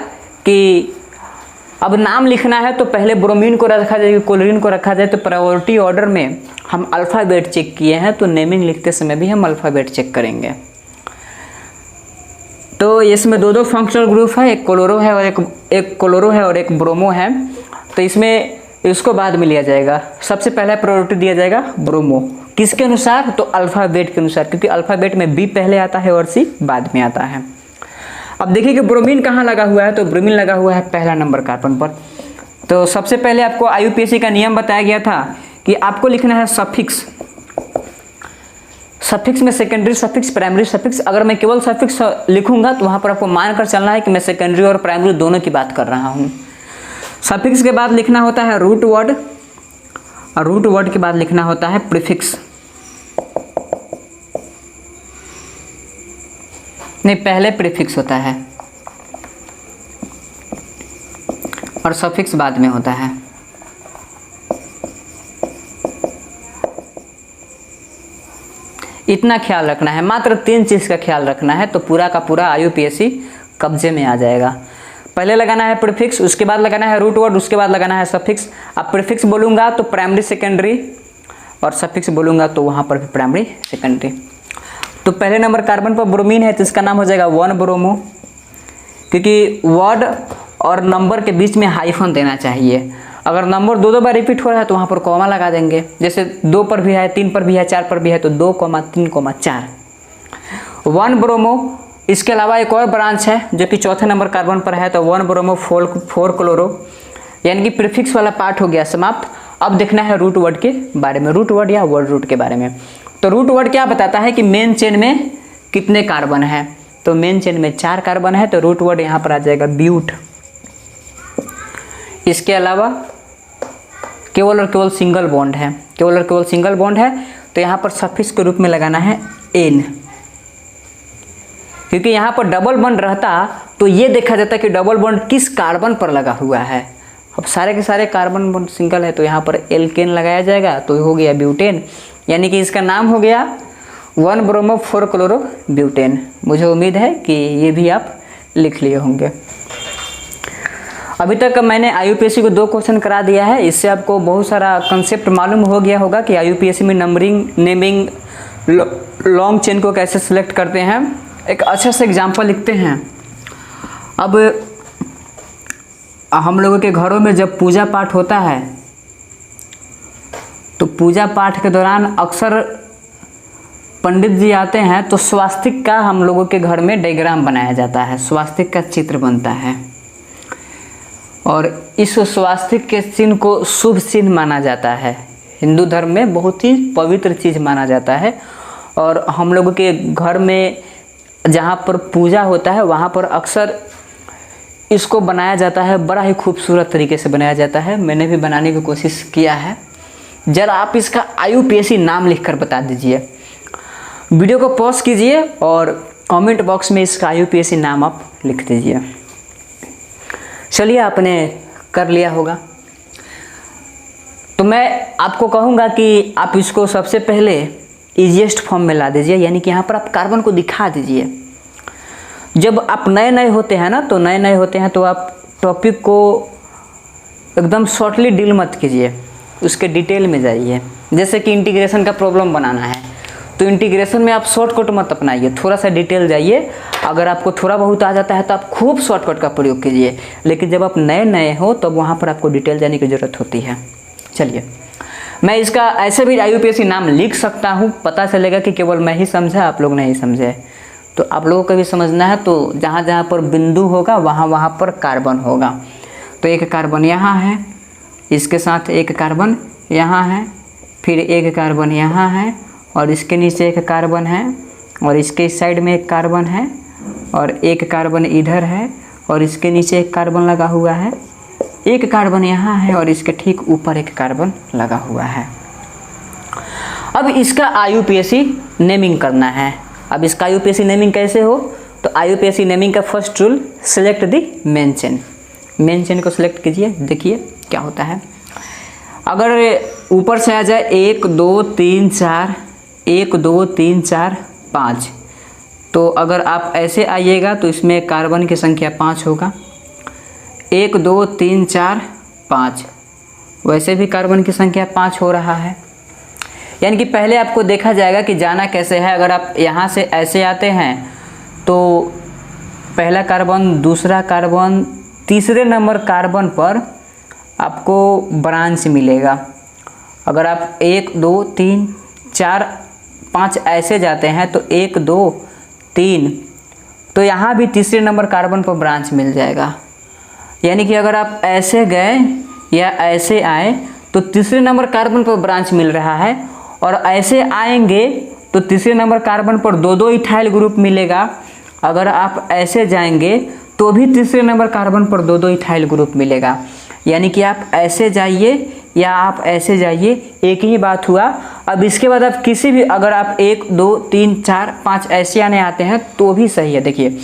कि अब नाम लिखना है तो पहले ब्रोमीन को रखा जाए, क्लोरीन को रखा जाए। तो प्रायोरिटी ऑर्डर में हम अल्फ़ाबेट चेक किए हैं, तो नेमिंग लिखते समय भी हम अल्फ़ाबेट चेक करेंगे। तो इसमें 2 फंक्शनल ग्रुप है, एक क्लोरो है और एक ब्रोमो है। तो इसमें इसको बाद में लिया जाएगा। सबसे पहला प्रायोरिटी दिया जाएगा ब्रोमो। किसके अनुसार? तो अल्फ़ाबेट के अनुसार, क्योंकि अल्फ़ाबेट में B पहले आता है और C बाद में आता है। अब देखिए कि ब्रोमीन कहाँ लगा हुआ है, तो ब्रोमीन लगा हुआ है पहला नंबर कार्बन पर। तो सबसे पहले आपको IUPAC का नियम बताया गया था कि आपको लिखना है सफिक्स। सफिक्स में सेकेंडरी सफिक्स, प्राइमरी सफिक्स, अगर मैं केवल सफिक्स लिखूंगा तो वहाँ पर आपको मानकर चलना है कि मैं सेकेंडरी और प्राइमरी दोनों की बात कर रहा हूँ। सफिक्स के बाद लिखना होता है रूट वर्ड, और रूट वर्ड के बाद लिखना होता है प्रीफिक्स। नहीं, पहले प्रीफिक्स होता है और सफिक्स बाद में होता है। इतना ख्याल रखना है, मात्र 3 चीज़ का ख्याल रखना है तो पूरा का पूरा IUPAC कब्जे में आ जाएगा। पहले लगाना है प्रीफिक्स, उसके बाद लगाना है रूट वर्ड, उसके बाद लगाना है सफिक्स। अब प्रीफिक्स बोलूँगा तो प्राइमरी सेकेंडरी, और सफिक्स बोलूँगा तो वहाँ पर भी प्राइमरी सेकेंडरी। तो पहले नंबर कार्बन पर ब्रोमीन है तो इसका नाम हो जाएगा 1 ब्रोमो, क्योंकि वर्ड और नंबर के बीच में हाइफन देना चाहिए। अगर नंबर 2 बार रिपीट हो रहा है तो वहाँ पर कॉमा लगा देंगे, जैसे 2 पर भी है, 3 पर भी है, 4 पर भी है तो 2, 3, 4। 1 ब्रोमो। इसके अलावा एक और ब्रांच है जो कि चौथे नंबर कार्बन पर है, तो 1 ब्रोमो 4 क्लोरो, यानी कि प्रीफिक्स वाला पार्ट हो गया समाप्त। अब देखना है रूट वर्ड के बारे में, रूट वर्ड या वर्ड रूट के बारे में। तो रूट वर्ड क्या बताता है कि मेन चेन में कितने कार्बन है, तो मेन चेन में 4 कार्बन है, तो रूट वर्ड यहाँ पर आ जाएगा ब्यूट। इसके अलावा केवल और केवल सिंगल बॉन्ड है, केवल और केवल सिंगल बॉन्ड है, तो यहाँ पर सफिक्स के रूप में लगाना है एन, क्योंकि यहाँ पर डबल बॉन्ड रहता तो ये देखा जाता कि डबल बॉन्ड किस कार्बन पर लगा हुआ है। अब सारे के सारे कार्बन बॉन्ड सिंगल है तो यहाँ पर एल्केन लगाया जाएगा, तो हो गया ब्यूटेन, यानी कि इसका नाम हो गया 1 ब्रोमो 4 क्लोरो ब्यूटेन। मुझे उम्मीद है कि ये भी आप लिख लिए होंगे। अभी तक मैंने IUPAC को 2 क्वेश्चन करा दिया है, इससे आपको बहुत सारा कंसेप्ट मालूम हो गया होगा कि IUPAC में नंबरिंग, नेमिंग, लॉन्ग चेन को कैसे सिलेक्ट करते हैं। एक अच्छा सा एग्जांपल लिखते हैं। अब हम लोगों के घरों में जब पूजा पाठ होता है तो पूजा पाठ के दौरान अक्सर पंडित जी आते हैं तो स्वास्तिक का हम लोगों के घर में डायग्राम बनाया जाता है, स्वास्तिक का चित्र बनता है, और इस स्वास्तिक के चिन्ह को शुभ चिन्ह माना जाता है। हिंदू धर्म में बहुत ही पवित्र चीज़ माना जाता है, और हम लोगों के घर में जहाँ पर पूजा होता है वहाँ पर अक्सर इसको बनाया जाता है, बड़ा ही खूबसूरत तरीके से बनाया जाता है। मैंने भी बनाने की कोशिश किया है। ज़रा आप इसका IUPAC नाम लिखकर बता दीजिए। वीडियो को पॉज कीजिए और कमेंट बॉक्स में इसका IUPAC नाम आप लिख दीजिए। चलिए, आपने कर लिया होगा तो मैं आपको कहूँगा कि आप इसको सबसे पहले ईजीएस्ट फॉर्म में ला दीजिए, यानी कि यहाँ पर आप कार्बन को दिखा दीजिए। जब आप नए नए होते हैं ना, तो नए नए होते हैं तो आप टॉपिक को एकदम शॉर्टली डील मत कीजिए, उसके डिटेल में जाइए। जैसे कि इंटीग्रेशन का प्रॉब्लम बनाना है तो इंटीग्रेशन में आप शॉर्टकट मत अपनाइए, थोड़ा सा डिटेल जाइए। अगर आपको थोड़ा बहुत आ जाता है तो आप खूब शॉर्टकट का प्रयोग कीजिए, लेकिन जब आप नए नए हो तब वहाँ पर आपको डिटेल जाने की ज़रूरत होती है। चलिए, मैं इसका ऐसे भी IUPAC नाम लिख सकता हूँ, पता चलेगा कि केवल मैं ही समझा, आप लोग नहीं समझे। तो आप लोगों को भी समझना है, तो जहाँ जहाँ पर बिंदु होगा वहाँ वहाँ पर कार्बन होगा। तो एक कार्बन यहाँ है, इसके साथ एक कार्बन यहाँ है, फिर एक कार्बन यहाँ है, और इसके नीचे एक कार्बन है, और इसके इस साइड में एक कार्बन है, और एक कार्बन इधर है, और इसके नीचे एक कार्बन लगा हुआ है, एक कार्बन यहाँ है, और इसके ठीक ऊपर एक कार्बन लगा हुआ है। अब इसका IUPAC नेमिंग करना है। अब इसका IUPAC नेमिंग कैसे हो, तो IUPAC नेमिंग का first rule, select the main chain. Main chain को सिलेक्ट कीजिए, देखिए क्या होता है। अगर ऊपर से आ जाए 1 2 3 4, 1 2 3 4 5, तो अगर आप ऐसे आइएगा तो इसमें कार्बन की संख्या 5 होगा। 1 2 3 4 5, वैसे भी कार्बन की संख्या 5 हो रहा है। यानी कि पहले आपको देखा जाएगा कि जाना कैसे है। अगर आप यहाँ से ऐसे आते हैं तो पहला कार्बन, दूसरा कार्बन, तीसरे नंबर कार्बन पर आपको ब्रांच मिलेगा। अगर आप 1 2 3 4 5 ऐसे जाते हैं तो 1 2 3, तो यहाँ भी तीसरे नंबर कार्बन पर ब्रांच मिल जाएगा। यानी कि अगर आप ऐसे गए या ऐसे आए तो तीसरे नंबर कार्बन पर ब्रांच मिल रहा है, और ऐसे आएंगे तो तीसरे नंबर कार्बन पर 2 इथाइल ग्रुप मिलेगा। अगर आप ऐसे जाएंगे तो भी तीसरे नंबर कार्बन पर 2 इथाइल ग्रुप मिलेगा। यानी कि आप ऐसे जाइए या आप ऐसे जाइए, एक ही बात हुआ। अब इसके बाद आप किसी भी, अगर आप 1 2 3 4 5 ऐसे आने आते हैं तो भी सही है। देखिए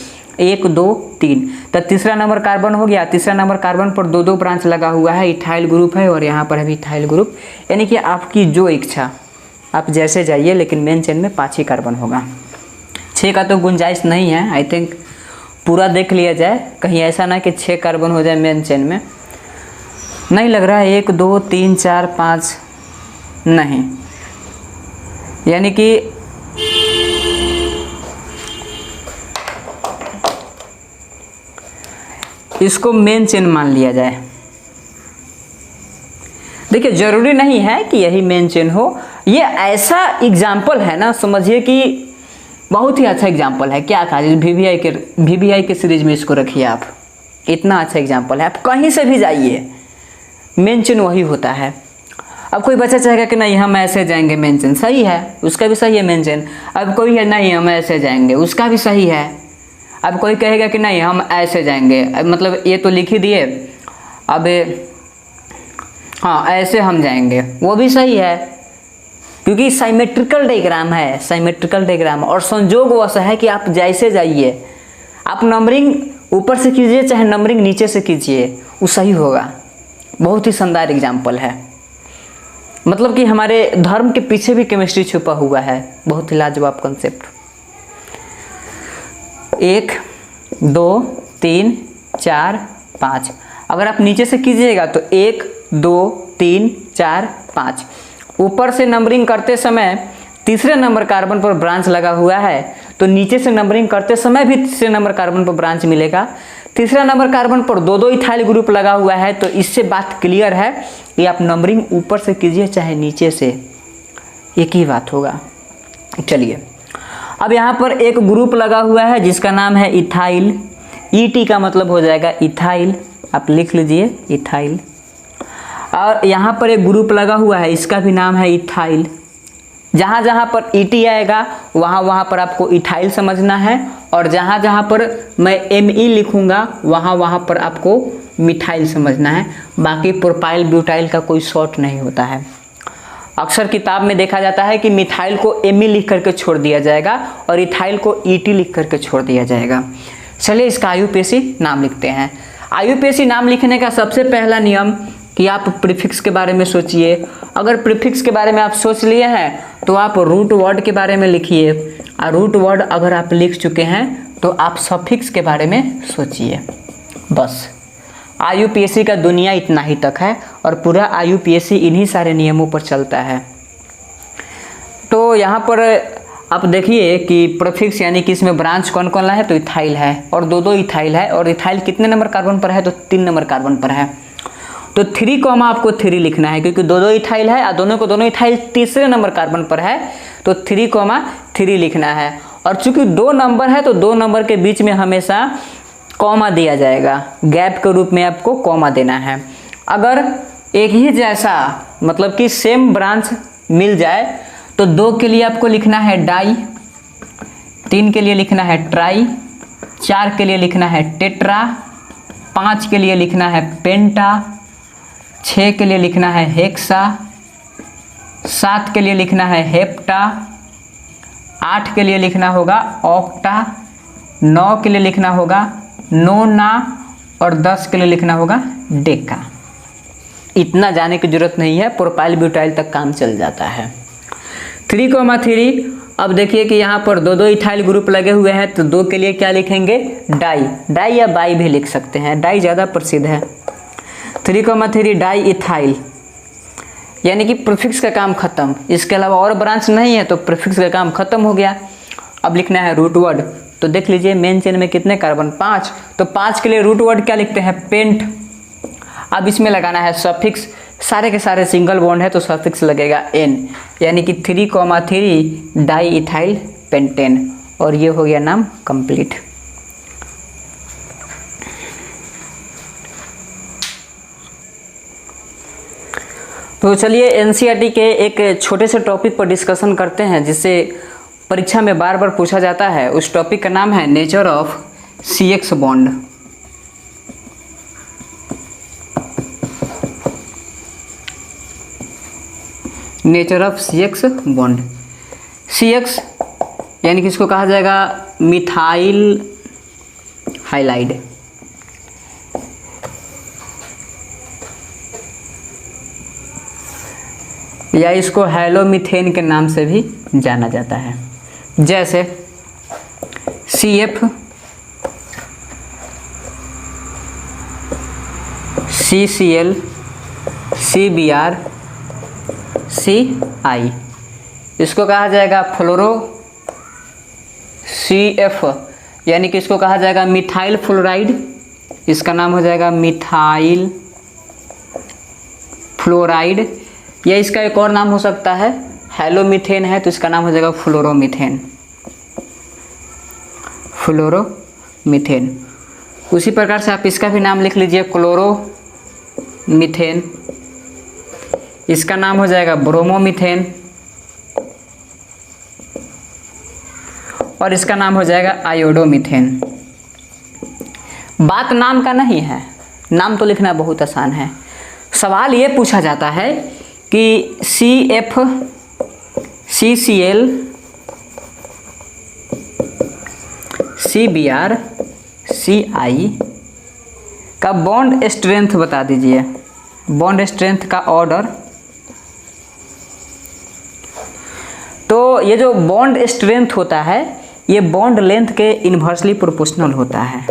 1 2 3, तो तीसरा नंबर कार्बन हो गया। तीसरा नंबर कार्बन पर 2 ब्रांच लगा हुआ है, इथाइल ग्रुप है, और यहाँ पर है इथाइल ग्रुप। यानी कि आपकी जो इच्छा, आप जैसे जाइए, लेकिन मेन चेन में 5 ही कार्बन होगा। 6 का तो गुंजाइश नहीं है। आई थिंक पूरा देख लिया जाए, कहीं ऐसा ना कि 6 कार्बन हो जाए मेन चेन में। नहीं लग रहा है 1 2 3 4 5 नहीं, यानी कि इसको मेन चेन मान लिया जाए। देखिए जरूरी नहीं है कि यही मेन चेन हो, ये ऐसा एग्जाम्पल है ना, समझिए कि बहुत ही अच्छा एग्जाम्पल है। क्या कहा, वीवीआई के सीरीज में इसको रखिए आप, इतना अच्छा एग्जाम्पल है। आप कहीं से भी जाइए, मेन चेन वही होता है। अब कोई बच्चा चाहेगा कि नहीं हम ऐसे जाएंगे, मेन चेन सही है, उसका भी सही है मेन चेन। अब कोई है नहीं हम ऐसे जाएंगे, उसका भी सही है। अब कोई कहेगा कि नहीं हम ऐसे जाएंगे, मतलब ये तो लिख ही दिए, अब हाँ ऐसे हम जाएंगे, वो भी सही है, क्योंकि साइमेट्रिकल डायग्राम है, साइमेट्रिकल डायग्राम। और संजोग वैसा है कि आप जैसे जाइए, आप नंबरिंग ऊपर से कीजिए चाहे नंबरिंग नीचे से कीजिए, वो सही होगा। बहुत ही शानदार एग्जाम्पल है, मतलब कि हमारे धर्म के पीछे भी केमिस्ट्री छुपा हुआ है। बहुत ही लाजवाब कॉन्सेप्ट। 1 2 3 4 5, अगर आप नीचे से कीजिएगा तो 1 2 3 4 5। ऊपर से नंबरिंग करते समय तीसरे नंबर कार्बन पर ब्रांच लगा हुआ है, तो नीचे से नंबरिंग करते समय भी तीसरे नंबर कार्बन पर ब्रांच मिलेगा। तीसरा नंबर कार्बन पर 2 इथाइल ग्रुप लगा हुआ है, तो इससे बात क्लियर है कि आप नंबरिंग ऊपर से कीजिए चाहे नीचे से, एक ही बात होगा। चलिए अब यहाँ पर एक ग्रुप लगा हुआ है जिसका नाम है इथाइल। ईटी का मतलब हो जाएगा इथाइल, आप लिख लीजिए इथाइल। और यहाँ पर एक ग्रुप लगा हुआ है, इसका भी नाम है इथाइल। जहाँ जहाँ पर ईटी आएगा वहाँ वहाँ पर आपको इथाइल समझना है, और जहाँ जहाँ पर मैं एमई लिखूँगा वहाँ वहाँ पर आपको मिथाइल समझना है। बाकी प्रोपाइल ब्यूटाइल का कोई शॉर्ट नहीं होता है। अक्सर किताब में देखा जाता है कि मिथाइल को एमई लिख करके छोड़ दिया जाएगा और इथाइल को ईटी लिख करके छोड़ दिया जाएगा। चलिए इसका आईयूपीएसी नाम लिखते हैं। आईयूपीएसी नाम लिखने का सबसे पहला नियम कि आप प्रीफिक्स के बारे में सोचिए। अगर प्रीफिक्स के बारे में आप सोच लिए हैं तो आप रूट वर्ड के बारे में लिखिए, और रूट वर्ड अगर आप लिख चुके हैं तो आप सफिक्स के बारे में सोचिए। बस आईयूपीएसी का दुनिया इतना ही तक है, और पूरा आईयूपीएसी इन्हीं सारे नियमों पर चलता है। तो यहाँ पर आप देखिए कि प्रीफिक्स यानी कि इसमें ब्रांच कौन कौन ला है, तो इथाइल है और 2 इथाइल है, और इथाइल कितने नंबर कार्बन पर है, तो 3 नंबर कार्बन पर है। तो 3 आपको 3 लिखना है, क्योंकि 2 इथाइल है और दोनों इथाइल तीसरे नंबर कार्बन पर है, तो 3 लिखना है। और चूंकि 2 नंबर है तो 2 नंबर के बीच में हमेशा कॉमा दिया जाएगा, गैप के रूप में आपको कॉमा देना है। अगर एक ही जैसा मतलब कि सेम ब्रांच मिल जाए तो 2 के लिए आपको लिखना है डाई, 3 के लिए लिखना है ट्राई, 4 के लिए लिखना है टेट्रा, 5 के लिए लिखना है पेंटा, 6 के लिए लिखना है हेक्सा, 7 के लिए लिखना है हेप्टा, 8 के लिए लिखना होगा ऑक्टा, 9 के लिए लिखना होगा नोना, और 10 के लिए लिखना होगा डेका। इतना जाने की जरूरत नहीं है, प्रोपाइल ब्यूटाइल तक काम चल जाता है। 3,3। अब देखिए कि यहाँ पर 2 इथाइल ग्रुप लगे हुए हैं, तो 2 के लिए क्या लिखेंगे, डाई या बाई भी लिख सकते हैं, डाई ज़्यादा प्रसिद्ध है। 3,3 डाई इथाइल, यानी कि प्रीफिक्स का काम खत्म। इसके अलावा और ब्रांच नहीं है तो प्रीफिक्स का काम खत्म हो गया। अब लिखना है रूट वर्ड, तो देख लीजिए मेन चेन में कितने कार्बन, 5, तो 5 के लिए रूट वर्ड क्या लिखते हैं, पेंट। अब इसमें लगाना है सफिक्स, सारे के सारे सिंगल बॉन्ड है तो सफिक्स लगेगा एन, यानी कि 3,3 डाई इथाइल पेंटेन, और ये हो गया नाम कंप्लीट। तो चलिए एनसीईआरटी के एक छोटे से टॉपिक पर डिस्कशन करते हैं, जिससे परीक्षा में बार बार पूछा जाता है, उस टॉपिक का नाम है nature of CX bond. Nature of CX bond. CX यानी कि इसको कहा जाएगा मिथाइल हाइलाइड। या इसको हेलोमीथेन के नाम से भी जाना जाता है। जैसे CF, CCl, CBr, CI, इसको कहा जाएगा फ्लोरो CF, यानी कि इसको कहा जाएगा मिथाइल फ्लोराइड। इसका नाम हो जाएगा मिथाइल फ्लोराइड। या इसका एक और नाम हो सकता है, हेलोमीथेन है तो इसका नाम हो जाएगा फ्लोरोमीथेन। फ्लोरोमीथेन। उसी प्रकार से आप इसका भी नाम लिख लीजिए, क्लोरोमीथेन। इसका नाम हो जाएगा ब्रोमोमीथेन और इसका नाम हो जाएगा आयोडोमीथेन। बात नाम का नहीं है, नाम तो लिखना बहुत आसान है। सवाल ये पूछा जाता है कि CF, CCl, CBr, CI का बॉन्ड स्ट्रेंथ बता दीजिए, बॉन्ड स्ट्रेंथ का ऑर्डर। तो ये जो बॉन्ड स्ट्रेंथ होता है ये बॉन्ड लेंथ के इन्वर्सली प्रोपोर्शनल होता है।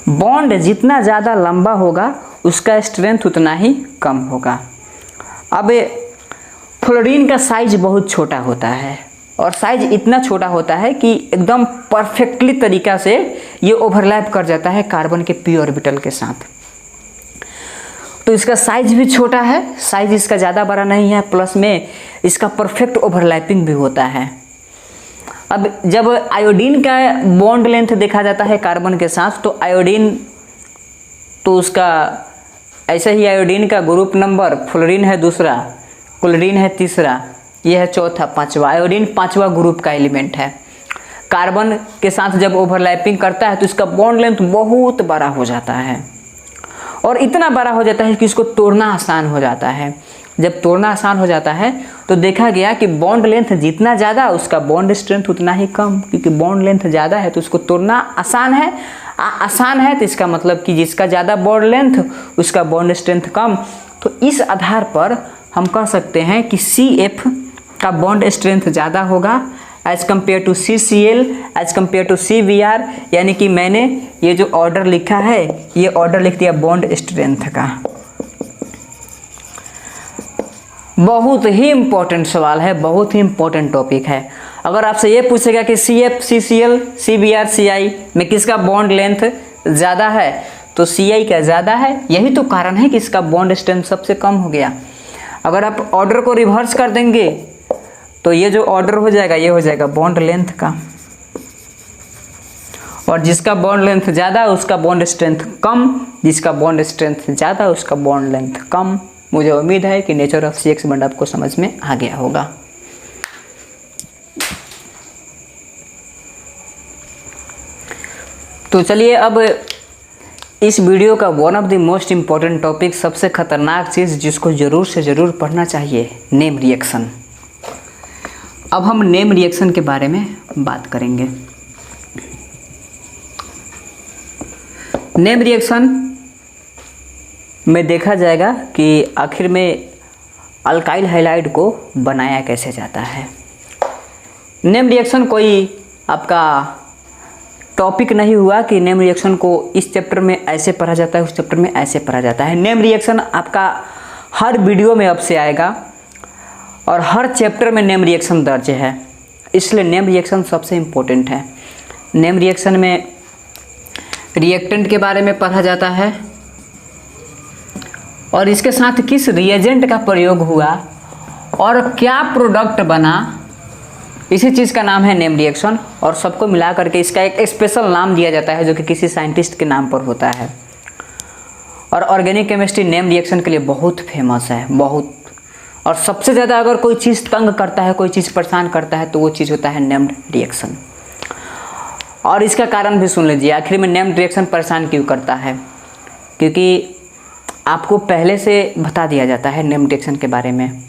बॉन्ड जितना ज़्यादा लंबा होगा उसका स्ट्रेंथ उतना ही कम होगा। अब फ्लोरीन का साइज बहुत छोटा होता है और साइज इतना छोटा होता है कि एकदम परफेक्टली तरीका से ये ओवरलैप कर जाता है कार्बन के p ऑर्बिटल के साथ। तो इसका साइज भी छोटा है, साइज इसका ज़्यादा बड़ा नहीं है, प्लस में इसका परफेक्ट ओवरलैपिंग भी होता है। अब जब आयोडीन का बॉन्ड लेंथ देखा जाता है कार्बन के साथ तो आयोडीन तो उसका ऐसे ही आयोडीन का ग्रुप नंबर, फ्लोरीन है दूसरा, क्लोरीन है तीसरा, यह है चौथा, पांचवा। आयोडीन पांचवा ग्रुप का एलिमेंट है। कार्बन के साथ जब ओवरलैपिंग करता है तो इसका बॉन्ड लेंथ बहुत बड़ा हो जाता है और इतना बड़ा हो जाता है कि इसको तोड़ना आसान हो जाता है। जब तोड़ना आसान हो जाता है तो देखा गया कि बॉन्ड लेंथ जितना ज़्यादा उसका बॉन्ड स्ट्रेंथ उतना ही कम, क्योंकि बॉन्ड लेंथ ज़्यादा है तो उसको तोड़ना आसान है। आसान है तो इसका मतलब कि जिसका ज़्यादा बॉन्ड लेंथ उसका बॉन्ड स्ट्रेंथ कम। तो इस आधार पर हम कह सकते हैं कि CF का बॉन्ड स्ट्रेंथ ज़्यादा होगा as compare to CCl, as compare to CBr। यानी कि मैंने ये जो ऑर्डर लिखा है ये ऑर्डर लिख दिया बॉन्ड स्ट्रेंथ का। बहुत ही इम्पोर्टेंट सवाल है, बहुत ही इम्पोर्टेंट टॉपिक है। अगर आपसे ये पूछेगा कि CF, CCl, CBr, CI में किसका बॉन्ड लेंथ ज़्यादा है तो CI का ज़्यादा है। यही तो कारण है कि इसका बॉन्ड स्ट्रेंथ सबसे कम हो गया। अगर आप ऑर्डर को रिवर्स कर देंगे तो ये जो ऑर्डर हो जाएगा ये हो जाएगा बॉन्ड लेंथ का, और जिसका बॉन्ड लेंथ ज़्यादा उसका बॉन्ड स्ट्रेंथ कम, जिसका बॉन्ड स्ट्रेंथ ज़्यादा उसका बॉन्ड लेंथ कम। मुझे उम्मीद है कि नेचर ऑफ CX बॉन्ड आपको समझ में आ गया होगा। तो चलिए अब इस वीडियो का one of the most important topic, सबसे खतरनाक चीज़ जिसको ज़रूर से ज़रूर पढ़ना चाहिए, नेम रिएक्शन। अब हम नेम रिएक्शन के बारे में बात करेंगे। नेम रिएक्शन में देखा जाएगा कि आखिर में अल्काइल हैलाइड को बनाया कैसे जाता है। नेम रिएक्शन कोई आपका टॉपिक नहीं हुआ कि नेम रिएक्शन को इस चैप्टर में ऐसे पढ़ा जाता है, उस चैप्टर में ऐसे पढ़ा जाता है। नेम रिएक्शन आपका हर वीडियो में अब से आएगा और हर चैप्टर में नेम रिएक्शन दर्ज है, इसलिए नेम रिएक्शन सबसे इम्पोर्टेंट है। नेम रिएक्शन में रिएक्टेंट के बारे में पढ़ा जाता है और इसके साथ किस रिएजेंट का प्रयोग हुआ और क्या प्रोडक्ट बना, इसी चीज़ का नाम है नेम रिएक्शन। और सबको मिला करके इसका एक स्पेशल नाम दिया जाता है जो कि किसी साइंटिस्ट के नाम पर होता है। और ऑर्गेनिक केमिस्ट्री नेम रिएक्शन के लिए बहुत फेमस है, बहुत। और सबसे ज़्यादा अगर कोई चीज़ तंग करता है, कोई चीज़ परेशान करता है, तो वो चीज़ होता है नेम्ड रिएक्शन। और इसका कारण भी सुन लीजिए, आखिर में नेम्ड रिएक्शन परेशान क्यों करता है? क्योंकि आपको पहले से बता दिया जाता है नेम्ड रिएक्शन के बारे में,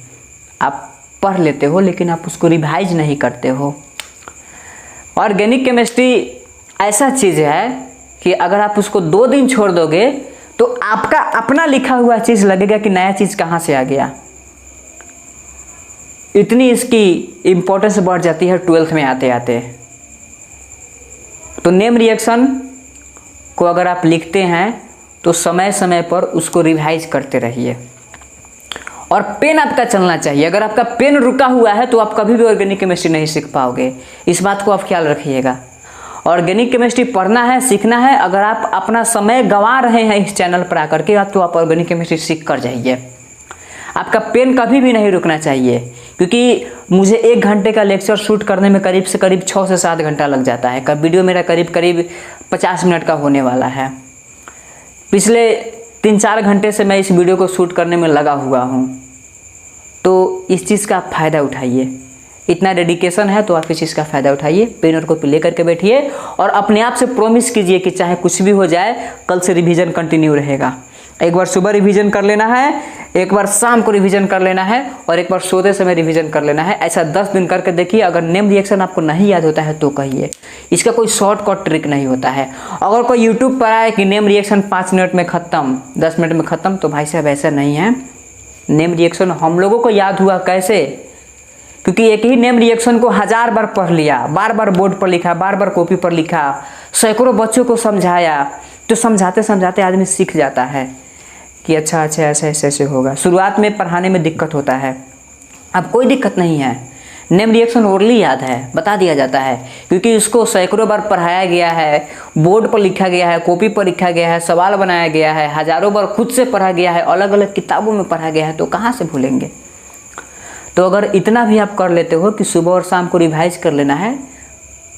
आप पढ़ लेते हो लेकिन आप उसको रिवाइज नहीं करते हो। ऑर्गेनिक केमिस्ट्री ऐसा चीज़ है कि अगर आप उसको 2 दिन छोड़ दोगे तो आपका अपना लिखा हुआ चीज़ लगेगा कि नया चीज़ कहाँ से आ गया। इतनी इसकी इम्पोर्टेंस बढ़ जाती है 12th में आते आते। तो नेम रिएक्शन को अगर आप लिखते हैं तो समय समय पर उसको रिवाइज करते रहिए। और पेन आपका चलना चाहिए। अगर आपका पेन रुका हुआ है तो आप कभी भी ऑर्गेनिक केमिस्ट्री नहीं सीख पाओगे, इस बात को आप ख्याल रखिएगा। ऑर्गेनिक केमिस्ट्री पढ़ना है, सीखना है। अगर आप अपना समय गंवा रहे हैं इस चैनल पर आकर के, तो आप ऑर्गेनिक केमिस्ट्री सीख कर जाइए। आपका पेन कभी भी नहीं रुकना चाहिए, क्योंकि मुझे 1 घंटे का लेक्चर शूट करने में करीब से करीब 6 से 7 घंटा लग जाता है। वीडियो मेरा करीब 50 मिनट का होने वाला है। पिछले 3-4 घंटे से मैं इस वीडियो को शूट करने में लगा हुआ हूँ। तो इस चीज़ का आप फ़ायदा उठाइए। इतना डेडिकेशन है तो आप इस चीज़ का फ़ायदा उठाइए। पेन और कॉपी लेकर के बैठिए और अपने आप से प्रॉमिस कीजिए कि चाहे कुछ भी हो जाए, कल से रिवीजन कंटिन्यू रहेगा। एक बार सुबह रिवीजन कर लेना है, एक बार शाम को रिवीजन कर लेना है और एक बार सोते समय रिवीजन कर लेना है। ऐसा 10 दिन करके देखिए। अगर नेम रिएक्शन आपको नहीं याद होता है तो कहिए, इसका कोई शॉर्टकट ट्रिक नहीं होता है। अगर कोई यूट्यूब पर आए कि नेम रिएक्शन 5 मिनट में ख़त्म, 10 मिनट में ख़त्म, तो भाई साहब ऐसा नहीं है। नेम रिएक्शन हम लोगों को याद हुआ कैसे? क्योंकि एक ही नेम रिएक्शन को 1000 बार पढ़ लिया, बार बार बोर्ड पर लिखा, बार बार कॉपी पर लिखा, सैकड़ों बच्चों को समझाया, तो समझाते समझाते आदमी सीख जाता है कि अच्छा ऐसे ऐसे होगा। शुरुआत में पढ़ाने में दिक्कत होता है, अब कोई दिक्कत नहीं है। नेम रिएक्शन ओरली याद है, बता दिया जाता है, क्योंकि इसको सैकड़ों बार पढ़ाया गया है, बोर्ड पर लिखा गया है, कॉपी पर लिखा गया है, सवाल बनाया गया है, हज़ारों बार खुद से पढ़ा गया है, अलग अलग किताबों में पढ़ा गया है, तो कहाँ से भूलेंगे। तो अगर इतना भी आप कर लेते हो कि सुबह और शाम को रिवाइज कर लेना है,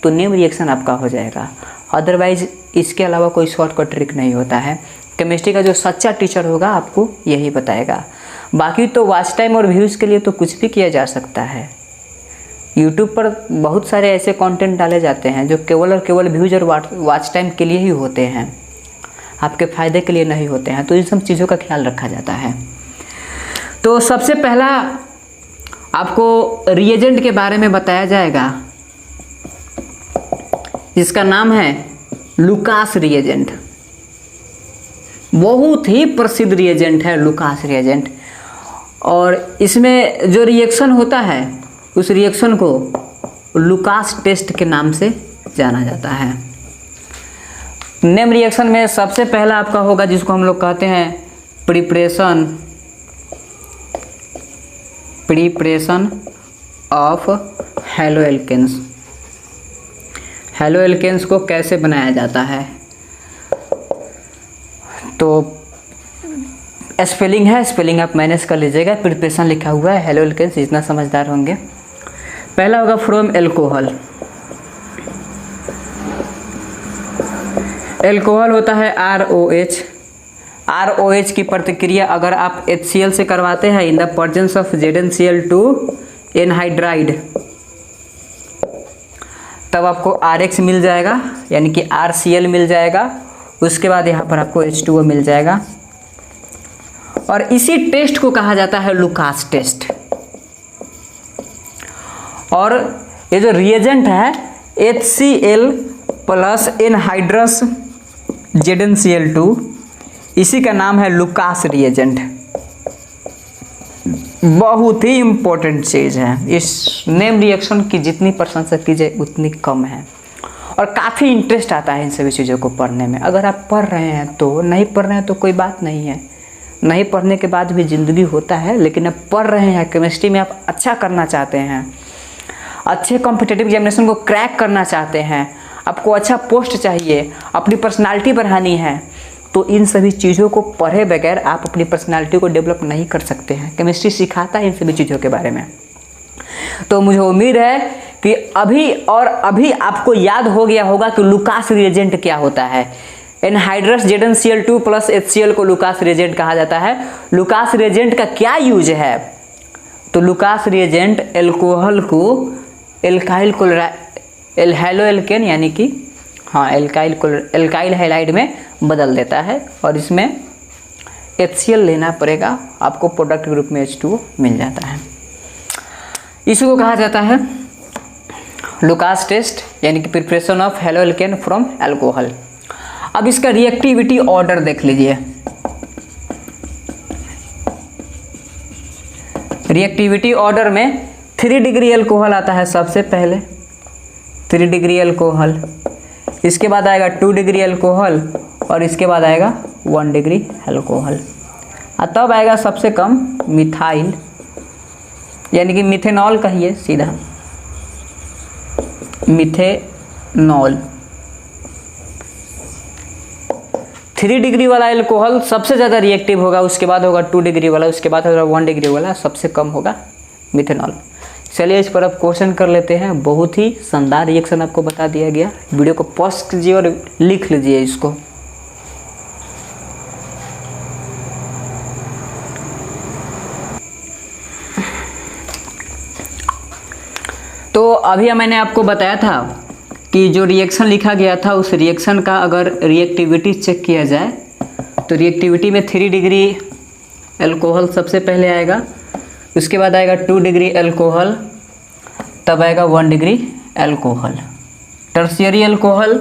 तो नेम रिएक्शन आपका हो जाएगा। अदरवाइज इसके अलावा कोई शॉर्टकट ट्रिक नहीं होता है। केमिस्ट्री का जो सच्चा टीचर होगा आपको यही बताएगा। बाकी तो वॉच टाइम और व्यूज़ के लिए तो कुछ भी किया जा सकता है। यूट्यूब पर बहुत सारे ऐसे कंटेंट डाले जाते हैं जो केवल और केवल व्यूज़ और वॉच टाइम के लिए ही होते हैं, आपके फ़ायदे के लिए नहीं होते हैं। तो इन सब चीज़ों का ख्याल रखा जाता है। तो सबसे पहला आपको रिएजेंट के बारे में बताया जाएगा, जिसका नाम है लुकास रिएजेंट। बहुत ही प्रसिद्ध रिएजेंट है लुकास रिएजेंट। और इसमें जो रिएक्शन होता है उस रिएक्शन को लुकास टेस्ट के नाम से जाना जाता है। नेम रिएक्शन में सबसे पहला आपका होगा जिसको हम लोग कहते हैं प्रिपरेशन ऑफ हैलोएल्केन्स। हैलोएल्केन्स को कैसे बनाया जाता है? तो स्पेलिंग है, स्पेलिंग आप मैनेज कर लीजिएगा। प्रिपरेशन लिखा हुआ है, हैलोएल्केन्स, इतना समझदार होंगे। पहला होगा फ्रॉम एल्कोहल। एल्कोहल होता है ROH। ROH की प्रतिक्रिया अगर आप HCl से करवाते हैं in the presence of ZnCl2 anhydride, तब आपको RH मिल जाएगा, यानी कि RCl मिल जाएगा। उसके बाद यहाँ पर आपको H2O मिल जाएगा। और इसी टेस्ट को कहा जाता है लुकास टेस्ट। और ये जो रिएजेंट है HCl प्लस एनहाइड्रस ZnCl2, इसी का नाम है लुकास रिएजेंट। बहुत ही इम्पोर्टेंट चीज़ है। इस नेम रिएक्शन की जितनी प्रशंसा कीजिए उतनी कम है। और काफ़ी इंटरेस्ट आता है इन सभी चीज़ों को पढ़ने में। अगर आप पढ़ रहे हैं तो, नहीं पढ़ रहे हैं तो कोई बात नहीं है। नहीं पढ़ने के बाद भी ज़िंदगी होता है, लेकिन अब पढ़ रहे हैं, केमिस्ट्री में आप अच्छा करना चाहते हैं, अच्छे कॉम्पिटिटिव एग्जामिनेशन को क्रैक करना चाहते हैं, आपको अच्छा पोस्ट चाहिए, अपनी पर्सनालिटी बढ़ानी है, तो इन सभी चीज़ों को पढ़े बगैर आप अपनी पर्सनालिटी को डेवलप नहीं कर सकते हैं। केमिस्ट्री सिखाता है इन सभी चीज़ों के बारे में। तो मुझे उम्मीद है कि अभी आपको याद हो गया होगा कि लुकास रिएजेंट क्या होता है। एनहाइड्रस ZnCl2 प्लस HCl को लुकास रिएजेंट कहा जाता है। लुकास रिएजेंट का क्या यूज है? तो लुकास रिएजेंट एल्कोहल को एल्काइल हैलोएल्केन यानी कि एल्काइल हैलाइड में बदल देता है और इसमें HCl लेना पड़ेगा आपको, प्रोडक्ट ग्रुप में H2O मिल जाता है। इसको कहा जाता है लुकास टेस्ट यानी कि preparation of haloalkane from alcohol. अब इसका रिएक्टिविटी ऑर्डर देख लीजिए। रिएक्टिविटी ऑर्डर में 3 डिग्री एल्कोहल आता है सबसे पहले, 3 डिग्री एल्कोहल, इसके बाद आएगा 2 डिग्री एल्कोहल और इसके बाद आएगा 1 डिग्री एल्कोहल, और तब आएगा सबसे कम मिथाइल यानी कि मिथेनॉल कहिए सीधा, मिथेनॉल। 3 डिग्री वाला एल्कोहल सबसे ज़्यादा रिएक्टिव होगा, उसके बाद होगा 2 डिग्री वाला, उसके बाद होगा 1 डिग्री वाला, सबसे कम होगा मिथेनॉल। चलिए इस पर अब क्वेश्चन कर लेते हैं। बहुत ही शानदार रिएक्शन आपको बता दिया गया। वीडियो को पॉज कीजिए और लिख लीजिए इसको। तो अभी मैंने आपको बताया था कि जो रिएक्शन लिखा गया था उस रिएक्शन का अगर रिएक्टिविटी चेक किया जाए तो रिएक्टिविटी में 3 डिग्री एल्कोहल सबसे पहले आएगा, उसके बाद आएगा 2 डिग्री एल्कोहल, तब आएगा 1 डिग्री एल्कोहल, टर्शियरी एल्कोहल,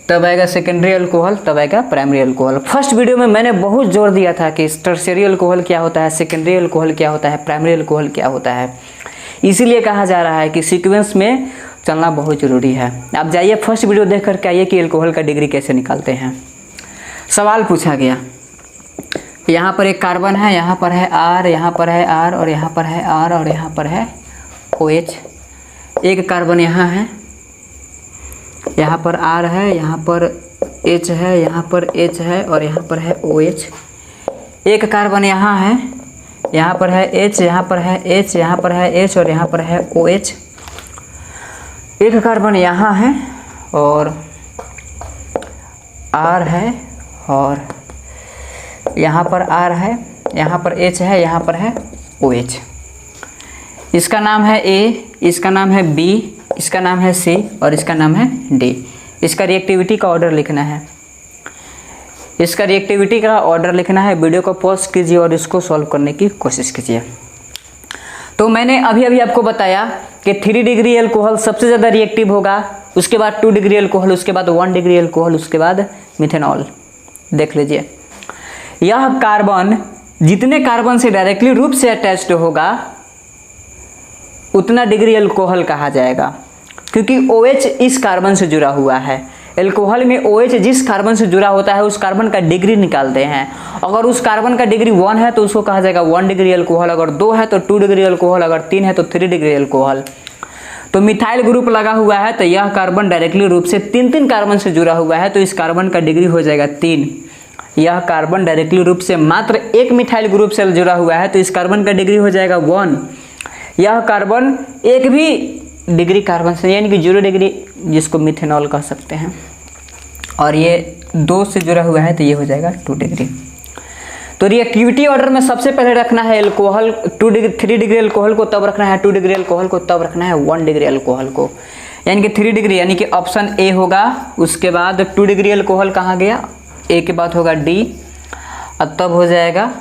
तब आएगा सेकेंडरी एल्कोहल, तब आएगा प्राइमरी एल्कोहल। फर्स्ट वीडियो में मैंने बहुत जोर दिया था कि टर्शियरी एल्कोहल क्या होता है, सेकेंडरी एल्कोहल क्या होता है, प्राइमरी एल्कोहल क्या होता है। इसीलिए कहा जा रहा है कि सीक्वेंस में चलना बहुत ज़रूरी है। आप जाइए फर्स्ट वीडियो देख करके आइए कि एल्कोहल का डिग्री कैसे निकालते हैं। सवाल पूछा गया, यहाँ पर एक कार्बन है, यहाँ पर है R, यहाँ पर है R और यहाँ पर है R और यहाँ पर है OH। एक कार्बन यहाँ है, यहाँ पर R है, यहाँ पर H है, यहाँ पर H है और यहाँ पर है OH। एक कार्बन यहाँ है, यहाँ पर है H, यहाँ पर है H, यहाँ पर है H और यहाँ पर है OH। एक कार्बन यहाँ है और R है और यहाँ पर R है, यहाँ पर H है, यहाँ पर है OH। इसका नाम है A, इसका नाम है B, इसका नाम है C और इसका नाम है D। इसका रिएक्टिविटी का ऑर्डर लिखना है, इसका रिएक्टिविटी का ऑर्डर लिखना है। वीडियो को पॉज कीजिए और इसको सॉल्व करने की कोशिश कीजिए। तो मैंने अभी आपको बताया कि 3 डिग्री एल्कोहल सबसे ज़्यादा रिएक्टिव होगा, उसके बाद 2 डिग्री एल्कोहल, उसके बाद 1 डिग्री एल्कोहल, उसके बाद मिथेनॉल। देख लीजिए, यह कार्बन जितने कार्बन से डायरेक्टली रूप से अटैच्ड होगा उतना डिग्री एल्कोहल कहा जाएगा, क्योंकि OH इस कार्बन से जुड़ा हुआ है। एल्कोहल में OH जिस कार्बन से जुड़ा होता है उस कार्बन का डिग्री निकालते हैं। अगर उस कार्बन का डिग्री 1 है तो उसको कहा जाएगा 1 डिग्री एल्कोहल, अगर 2 है तो 2 डिग्री एल्कोहल, अगर 3 है तो 3 डिग्री एल्कोहल। तो मिथाइल ग्रुप लगा हुआ है तो यह कार्बन डायरेक्टली रूप से 3 कार्बन से जुड़ा हुआ है, तो इस कार्बन का डिग्री हो जाएगा 3। यह कार्बन डायरेक्टली रूप से मात्र एक मिथाइल ग्रुप से जुड़ा हुआ है तो इस कार्बन का डिग्री हो जाएगा 1। यह कार्बन एक भी डिग्री कार्बन से यानी कि 0 डिग्री, जिसको मिथेनॉल कह सकते हैं, और ये 2 से जुड़ा हुआ है तो ये हो जाएगा 2 डिग्री। तो रिएक्टिविटी ऑर्डर में सबसे पहले रखना है एल्कोहल 3 डिग्री एल्कोहल को, तब रखना है 2 डिग्री एल्कोहल को, तब रखना है 1 डिग्री एल्कोहल को, यानी कि 3 डिग्री यानी कि ऑप्शन A होगा। उसके बाद 2 डिग्री एल्कोहल कहाँ गया, A के बाद होगा D और तब हो जाएगा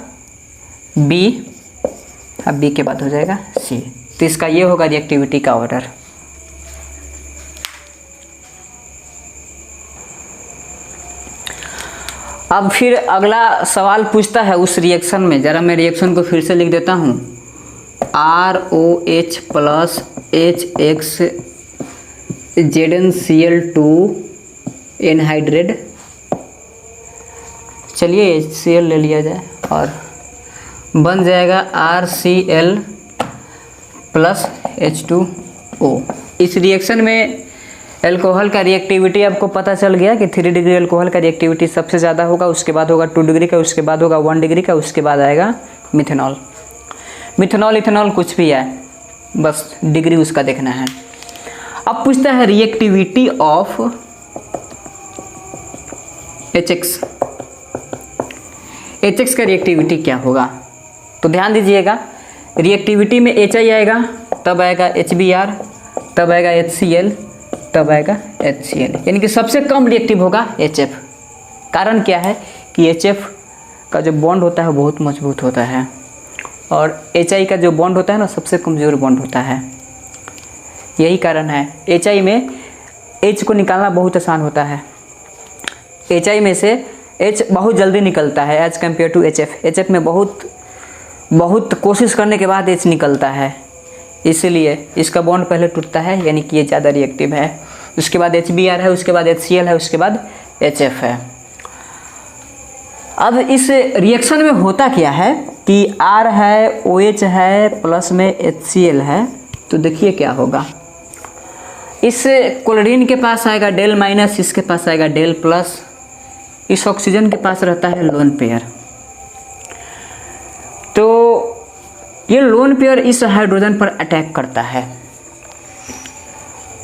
B, अब B के बाद हो जाएगा C। तो इसका ये होगा रिएक्टिविटी का ऑर्डर। अब फिर अगला सवाल पूछता है उस रिएक्शन में, ज़रा मैं रिएक्शन को फिर से लिख देता हूँ। ROH plus HX ZnCl2 anhydride, चलिए HCl ले लिया जाए और बन जाएगा RCl प्लस H2O। इस रिएक्शन में एल्कोहल का रिएक्टिविटी आपको पता चल गया कि 3 डिग्री एल्कोहल का रिएक्टिविटी सबसे ज़्यादा होगा, उसके बाद होगा 2 डिग्री का, उसके बाद होगा 1 डिग्री का, उसके बाद आएगा मिथेनॉल। मिथेनॉल इथेनॉल कुछ भी है, बस डिग्री उसका देखना है। अब पूछता है रिएक्टिविटी ऑफ HX का रिएक्टिविटी क्या होगा? तो ध्यान दीजिएगा, रिएक्टिविटी में HI आएगा, तब आएगा HBr, तब आएगा HCl, तब आएगा HCl, यानी कि सबसे कम रिएक्टिव होगा HF। कारण क्या है कि HF का जो बॉन्ड होता है बहुत मजबूत होता है और HI का जो बॉन्ड होता है ना सबसे कमज़ोर बॉन्ड होता है। यही कारण है HI में H को निकालना बहुत आसान होता है। HI में से H बहुत जल्दी निकलता है as compare to HF। HF में बहुत कोशिश करने के बाद H निकलता है, इसलिए इसका बॉन्ड पहले टूटता है, यानी कि ये ज़्यादा रिएक्टिव है। उसके बाद HBr है, उसके बाद HCl है, उसके बाद HF है। अब इस रिएक्शन में होता क्या है कि R है, OH है, प्लस में HCl है, तो देखिए क्या होगा। इस क्लोरीन के पास आएगा डेल माइनस, इसके पास आएगा डेल प्लस, इस ऑक्सीजन के पास रहता है लोन पेयर। तो ये लोन पेयर इस हाइड्रोजन पर अटैक करता है।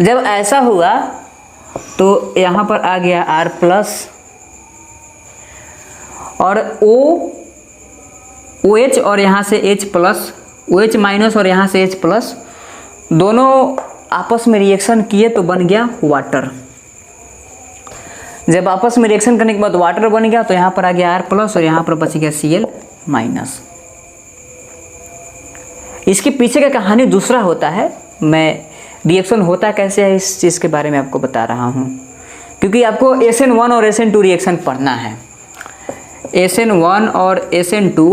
जब ऐसा हुआ तो यहाँ पर आ गया R प्लस और OH और यहाँ से H प्लस, OH माइनस और यहाँ से H प्लस, दोनों आपस में रिएक्शन किए तो बन गया वाटर। जब आपस में रिएक्शन करने के बाद वाटर बन गया तो यहाँ पर आ गया R प्लस और यहाँ पर बच गया Cl माइनस। इसके पीछे का कहानी दूसरा होता है। मैं रिएक्शन होता कैसे है इस चीज़ के बारे में आपको बता रहा हूँ, क्योंकि आपको SN1 और SN2 रिएक्शन पढ़ना है। SN1 और SN2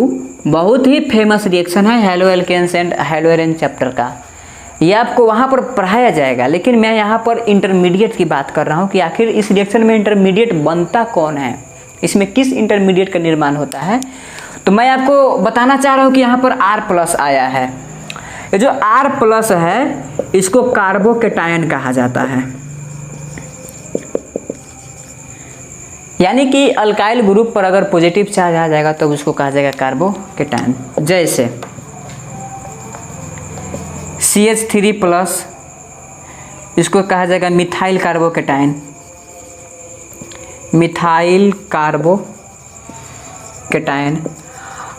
बहुत ही फेमस रिएक्शन है haloalkanes and haloarene chapter का। ये आपको वहाँ पर पढ़ाया जाएगा, लेकिन मैं यहाँ पर इंटरमीडिएट की बात कर रहा हूँ कि आखिर इस रिएक्शन में इंटरमीडिएट बनता कौन है, इसमें किस इंटरमीडिएट का निर्माण होता है। तो मैं आपको बताना चाह रहा हूँ कि यहाँ पर R प्लस आया है। ये जो R प्लस है इसको कार्बोकेटायन कहा जाता है, यानी कि अल्काइल ग्रुप पर अगर पॉजिटिव चार्ज आ जाएगा तो उसको कहा जाएगा कार्बोकेटायन। जैसे CH3 प्लस, इसको कहा जाएगा मिथाइल कार्बोकेटायन, मिथाइल कार्बोकेटायन।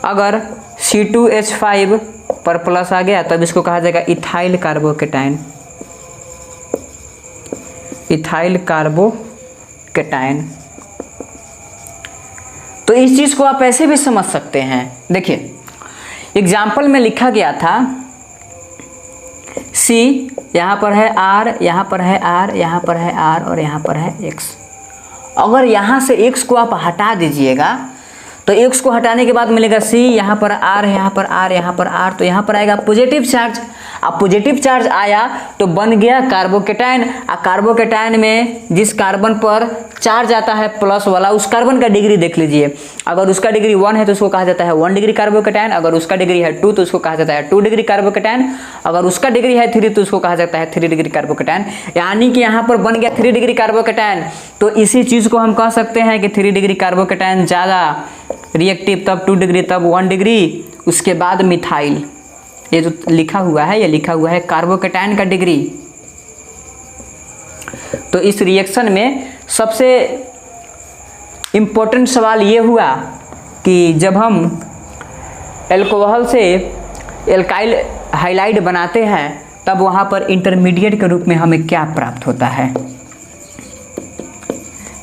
अगर C2H5 पर प्लस आ गया तब इसको कहा जाएगा इथाइल कार्बोकेटायन, इथाइल कार्बोकेटायन। तो इस चीज़ को आप ऐसे भी समझ सकते हैं। देखिए एग्जाम्पल में लिखा गया था C, यहाँ पर है R, यहाँ पर है R, यहाँ पर है R और यहाँ पर है X। अगर यहाँ से X को आप हटा दीजिएगा तो X को हटाने के बाद मिलेगा C, यहाँ पर R, यहाँ पर R, यहाँ पर R, तो यहाँ पर आएगा पॉजिटिव चार्ज। अब पॉजिटिव चार्ज आया तो बन गया कार्बोकेटायन। और कार्बोकेटायन में जिस कार्बन पर चार्ज आता है प्लस वाला, उस कार्बन का डिग्री देख लीजिए। अगर उसका डिग्री 1 है तो उसको कहा जाता है 1 डिग्री कार्बोकेटायन, अगर उसका डिग्री है 2 तो उसको कहा जाता है 2 डिग्री कार्बोकेटायन, अगर उसका डिग्री है 3 तो उसको कहा जाता है 3 डिग्री कार्बोकेटायन। यानी कि यहाँ पर बन गया 3 डिग्री कार्बोकेटायन। तो इसी चीज़ को हम कह सकते हैं कि 3 डिग्री कार्बोकेटायन ज़्यादा रिएक्टिव, तब 2 डिग्री, तब 1 डिग्री, उसके बाद मिथाइल। ये जो लिखा हुआ है ये लिखा हुआ है कार्बोकेटायन का डिग्री। तो इस रिएक्शन में सबसे इम्पोर्टेंट सवाल ये हुआ कि जब हम एल्कोहल से एल्काइल हाइलाइड बनाते हैं तब वहाँ पर इंटरमीडिएट के रूप में हमें क्या प्राप्त होता है।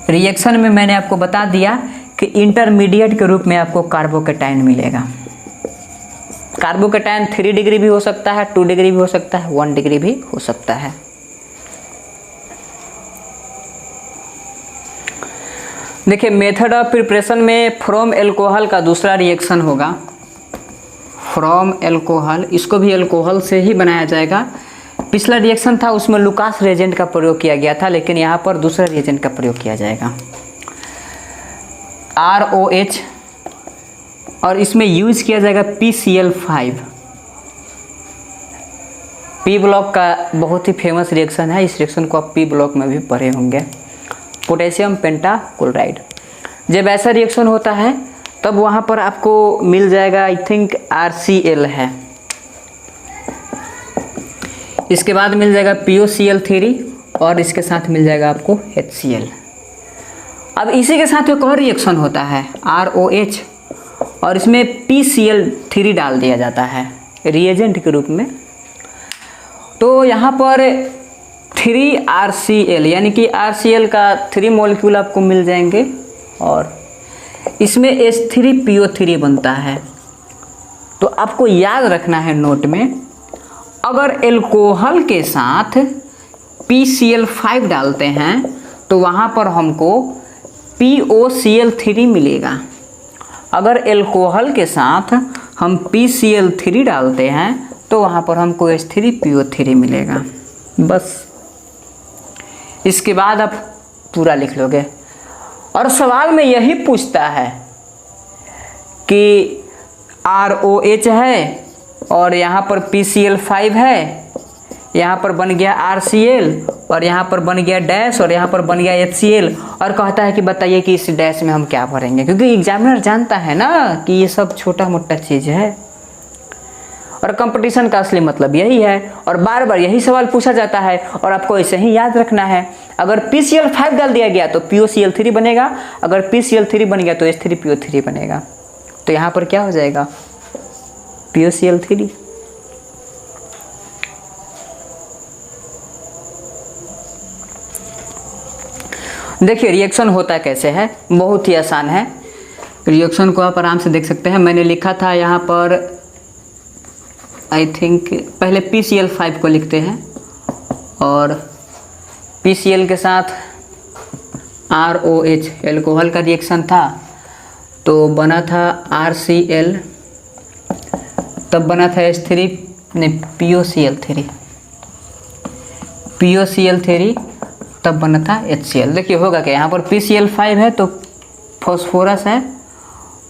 रिएक्शन में मैंने आपको बता दिया कि इंटरमीडिएट के रूप में आपको कार्बोकेटायन मिलेगा। कार्बोकेटायन 3 डिग्री भी हो सकता है, 2 डिग्री भी हो सकता है, 1 डिग्री भी हो सकता है। देखिए मेथड ऑफ प्रिपरेशन में फ्रॉम एल्कोहल का दूसरा रिएक्शन होगा, फ्रॉम एल्कोहल। इसको भी एल्कोहल से ही बनाया जाएगा। पिछला रिएक्शन था उसमें लुकास रिएजेंट का प्रयोग किया गया था, लेकिन यहाँ पर दूसरा रिएजेंट का प्रयोग किया जाएगा ROH, और इसमें यूज किया जाएगा PCl5। P ब्लॉक का बहुत ही फेमस रिएक्शन है। इस रिएक्शन को आप P ब्लॉक में भी पढ़े होंगे, पोटेशियम पेंटाक्लोराइड। जब ऐसा रिएक्शन होता है तब वहाँ पर आपको मिल जाएगा, आई थिंक RCl है। इसके बाद मिल जाएगा POCl3 और इसके साथ मिल जाएगा आपको HCl। अब इसी के साथ एक और रिएक्शन होता है ROH, और इसमें PCl3 डाल दिया जाता है रिएजेंट के रूप में। तो यहाँ पर 3RCl यानी कि RCl का 3 मॉलिक्यूल आपको मिल जाएंगे, और इसमें H3PO3 बनता है। तो आपको याद रखना है नोट में, अगर एल्कोहल के साथ PCl5 डालते हैं तो वहाँ पर हमको POCl3 मिलेगा। अगर एल्कोहल के साथ हम PCl3 डालते हैं तो वहाँ पर हमको H3PO3 मिलेगा। बस इसके बाद आप पूरा लिख लोगे। और सवाल में यही पूछता है कि ROH है और यहाँ पर PCl5 है, यहाँ पर बन गया RCl और यहाँ पर बन गया डैश और यहाँ पर बन गया HCl, और कहता है कि बताइए कि इस डैश में हम क्या भरेंगे, क्योंकि एग्जामिनर जानता है ना कि ये सब छोटा मोटा चीज़ है। और कंपटीशन का असली मतलब यही है, और बार बार यही सवाल पूछा जाता है और आपको ऐसे ही याद रखना है। अगर PCl5 डाल दिया गया तो POCl3 बनेगा, अगर PCl3 बन गया तो H3PO3 बनेगा। तो यहाँ पर क्या हो जाएगा, POCl3। देखिए रिएक्शन होता कैसे है, बहुत ही आसान है। रिएक्शन को आप आराम से देख सकते हैं। मैंने लिखा था यहाँ पर, आई थिंक पहले PCl5 को लिखते हैं, और PCl के साथ ROH एल्कोहल का रिएक्शन था तो बना था RCl, तब बना था H3 नहीं POCl3 तब बना था HCl। देखिए होगा क्या, यहाँ पर PCl5 है तो फॉस्फोरस है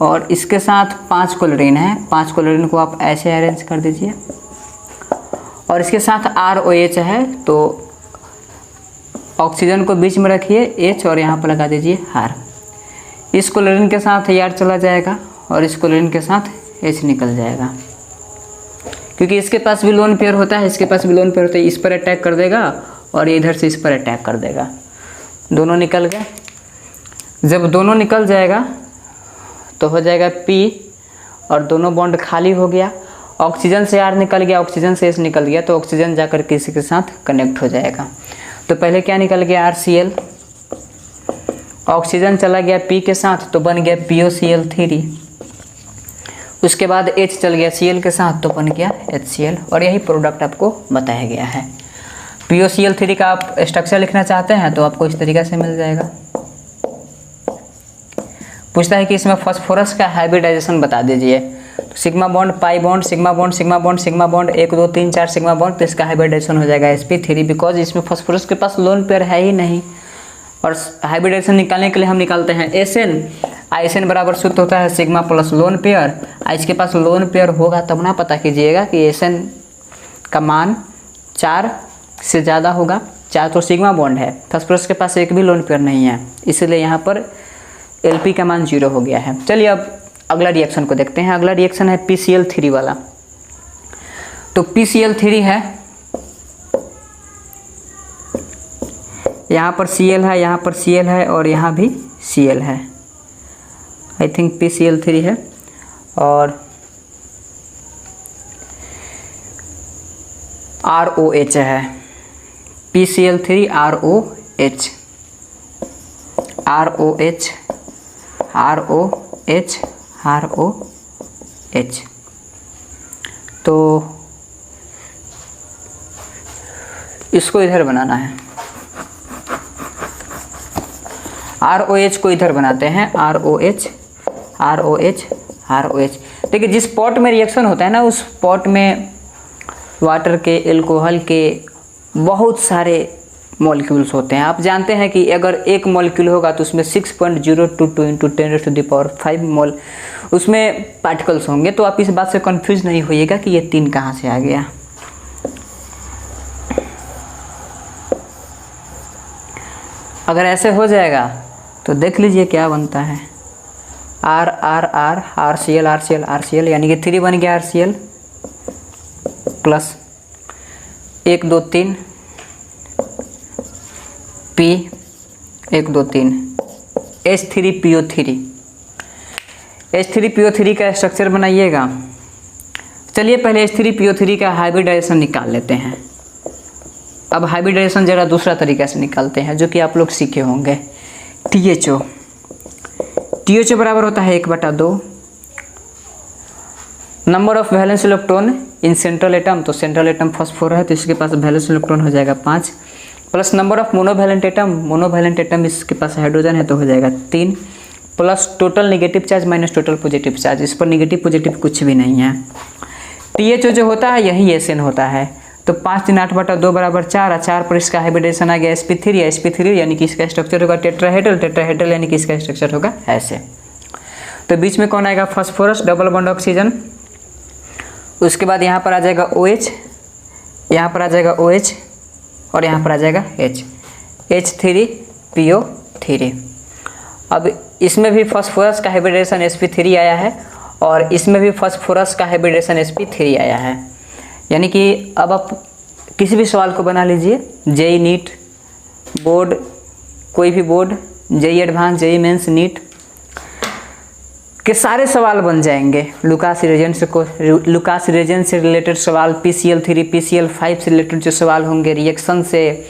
और इसके साथ 5 क्लोरीन है। 5 क्लोरीन को आप ऐसे अरेंज कर दीजिए, और इसके साथ ROH है तो ऑक्सीजन को बीच में रखिए H और यहाँ पर लगा दीजिए R। इस क्लोरीन के साथ R चला जाएगा और इस क्लोरीन के साथ H निकल जाएगा, क्योंकि इसके पास भी लोन पेयर होता है, इसके पास भी लोन पेयर होता है। इस पर अटैक कर देगा और इधर से इस पर अटैक कर देगा, दोनों निकल गए। जब दोनों निकल जाएगा तो हो जाएगा P और दोनों बॉन्ड खाली हो गया। ऑक्सीजन से R निकल गया, ऑक्सीजन से H निकल गया, तो ऑक्सीजन जाकर किसी के साथ कनेक्ट हो जाएगा। तो पहले क्या निकल गया, RCl, ऑक्सीजन चला गया P के साथ तो बन गया POCl3। उसके बाद H चल गया Cl के साथ तो बन गया HCl, और यही प्रोडक्ट आपको बताया गया है। POCl3 का आप स्ट्रक्चर लिखना चाहते हैं तो आपको इस तरीके से मिल जाएगा। पूछता है कि इसमें फास्फोरस का हाइब्रिडाइजेशन बता दीजिए, तो sigma bond pi bond sigma bond sigma bond sigma bond 1 2 3 4 sigma bond, तो इसका हाइब्रिडाइजेशन हो जाएगा sp3, बिकॉज इसमें फास्फोरस के पास लोन पेयर है ही नहीं। और हाइब्रिडाइजेशन निकालने के लिए हम निकालते हैं SN। SN बराबर सूत्र होता है सिग्मा प्लस लोन पेयर। इसके पास लोन पेयर होगा तब ना पता कीजिएगा कि SN का मान 4 से ज़्यादा होगा। 4 तो सिग्मा बॉन्ड है, फास्फोरस के पास एक भी लोन पेयर नहीं है, इसलिए यहाँ पर LP का मान 0 हो गया है। चलिए अब अगला रिएक्शन को देखते हैं। अगला रिएक्शन है PCl3 वाला। तो PCl3 है, यहाँ पर Cl है, यहाँ पर Cl है और यहाँ भी Cl है। आई थिंक PCl3 है, और ROH है, PCl3 ROH ROH ROH ROH। तो इसको इधर बनाना है, ROH को इधर बनाते हैं, ROH ROH ROH। देखिए जिस पॉट में रिएक्शन होता है ना, उस पॉट में वाटर के, एल्कोहल के बहुत सारे मॉलिक्यूल्स होते हैं। आप जानते हैं कि अगर एक मॉलिक्यूल होगा तो उसमें 6.022 × 10⁵ मोल उसमें पार्टिकल्स होंगे। तो आप इस बात से कंफ्यूज नहीं होइएगा कि ये 3 कहाँ से आ गया। अगर ऐसे हो जाएगा तो देख लीजिए क्या बनता है, R R R RCl RCl RCl, यानी कि 3 बन गया RCl plus 1 2 3 P 1 2 3 H3PO3। H3PO3 का स्ट्रक्चर बनाइएगा। चलिए पहले H3PO3 का हाइब्रिडाइजेशन निकाल लेते हैं। अब हाइब्रिडाइजेशन जरा दूसरा तरीका से निकालते हैं जो कि आप लोग सीखे होंगे। THO बराबर होता है 1/2 number of valence electron in central atom, तो सेंट्रल एटम फॉस्फोर है तो इसके पास वैलेंस इलेक्ट्रॉन हो जाएगा 5, plus number of monovalent atom इसके पास हाइड्रोजन है तो हो जाएगा 3, plus total negative charge minus total positive charge, इस पर नेगेटिव पॉजिटिव कुछ भी नहीं है। THO जो होता है यही SN होता है, तो 5 3 8/2 बराबर 4 और 4 पर इसका हाइब्रिडेशन आ गया sp3 यानी कि इसका स्ट्रक्चर होगा टेट्राहेड्रल यानी कि इसका स्ट्रक्चर होगा ऐसे। तो बीच में कौन आएगा, फास्फोरस, डबल बॉन्ड ऑक्सीजन, उसके बाद यहाँ पर आ जाएगा OH, यहाँ पर आ जाएगा OH और यहाँ पर आ जाएगा H3PO3। अब इसमें भी फास्फोरस का हाइब्रिडेशन sp3 आया है और इसमें भी फास्फोरस का हाइब्रिडेशन sp3 आया है। यानी कि अब आप किसी भी सवाल को बना लीजिए, JEE नीट बोर्ड, कोई भी board, JEE advance, JEE mains, NEET के सारे सवाल बन जाएंगे। लुकास रिएजेंट से रिलेटेड सवाल, PCl3 PCl5 से रिलेटेड जो सवाल होंगे, रिएक्शन से,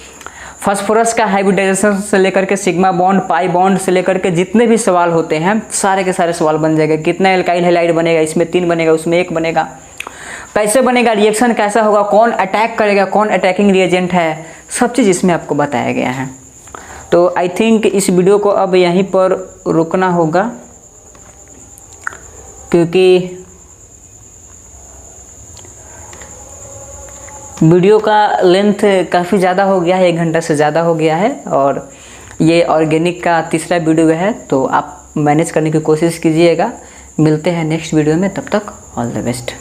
फास्फोरस का हाइब्रिडाइजेशन से लेकर के सिग्मा बॉन्ड, पाई बॉन्ड से लेकर के जितने भी सवाल होते हैं सारे के सारे सवाल बन जाएंगे। कितना एल्काइल हैलाइड बनेगा, इसमें 3 बनेगा, उसमें 1 बनेगा, कैसे बनेगा, रिएक्शन कैसा होगा, कौन अटैक करेगा, कौन अटैकिंग रिएजेंट है, सब चीज़ इसमें आपको बताया गया है। तो आई थिंक इस वीडियो को अब यहीं पर रुकना होगा क्योंकि वीडियो का लेंथ काफ़ी ज़्यादा हो गया है, 1 घंटा से ज़्यादा हो गया है और ये ऑर्गेनिक का तीसरा वीडियो है, तो आप मैनेज करने की कोशिश कीजिएगा। मिलते हैं नेक्स्ट वीडियो में, तब तक ऑल द बेस्ट।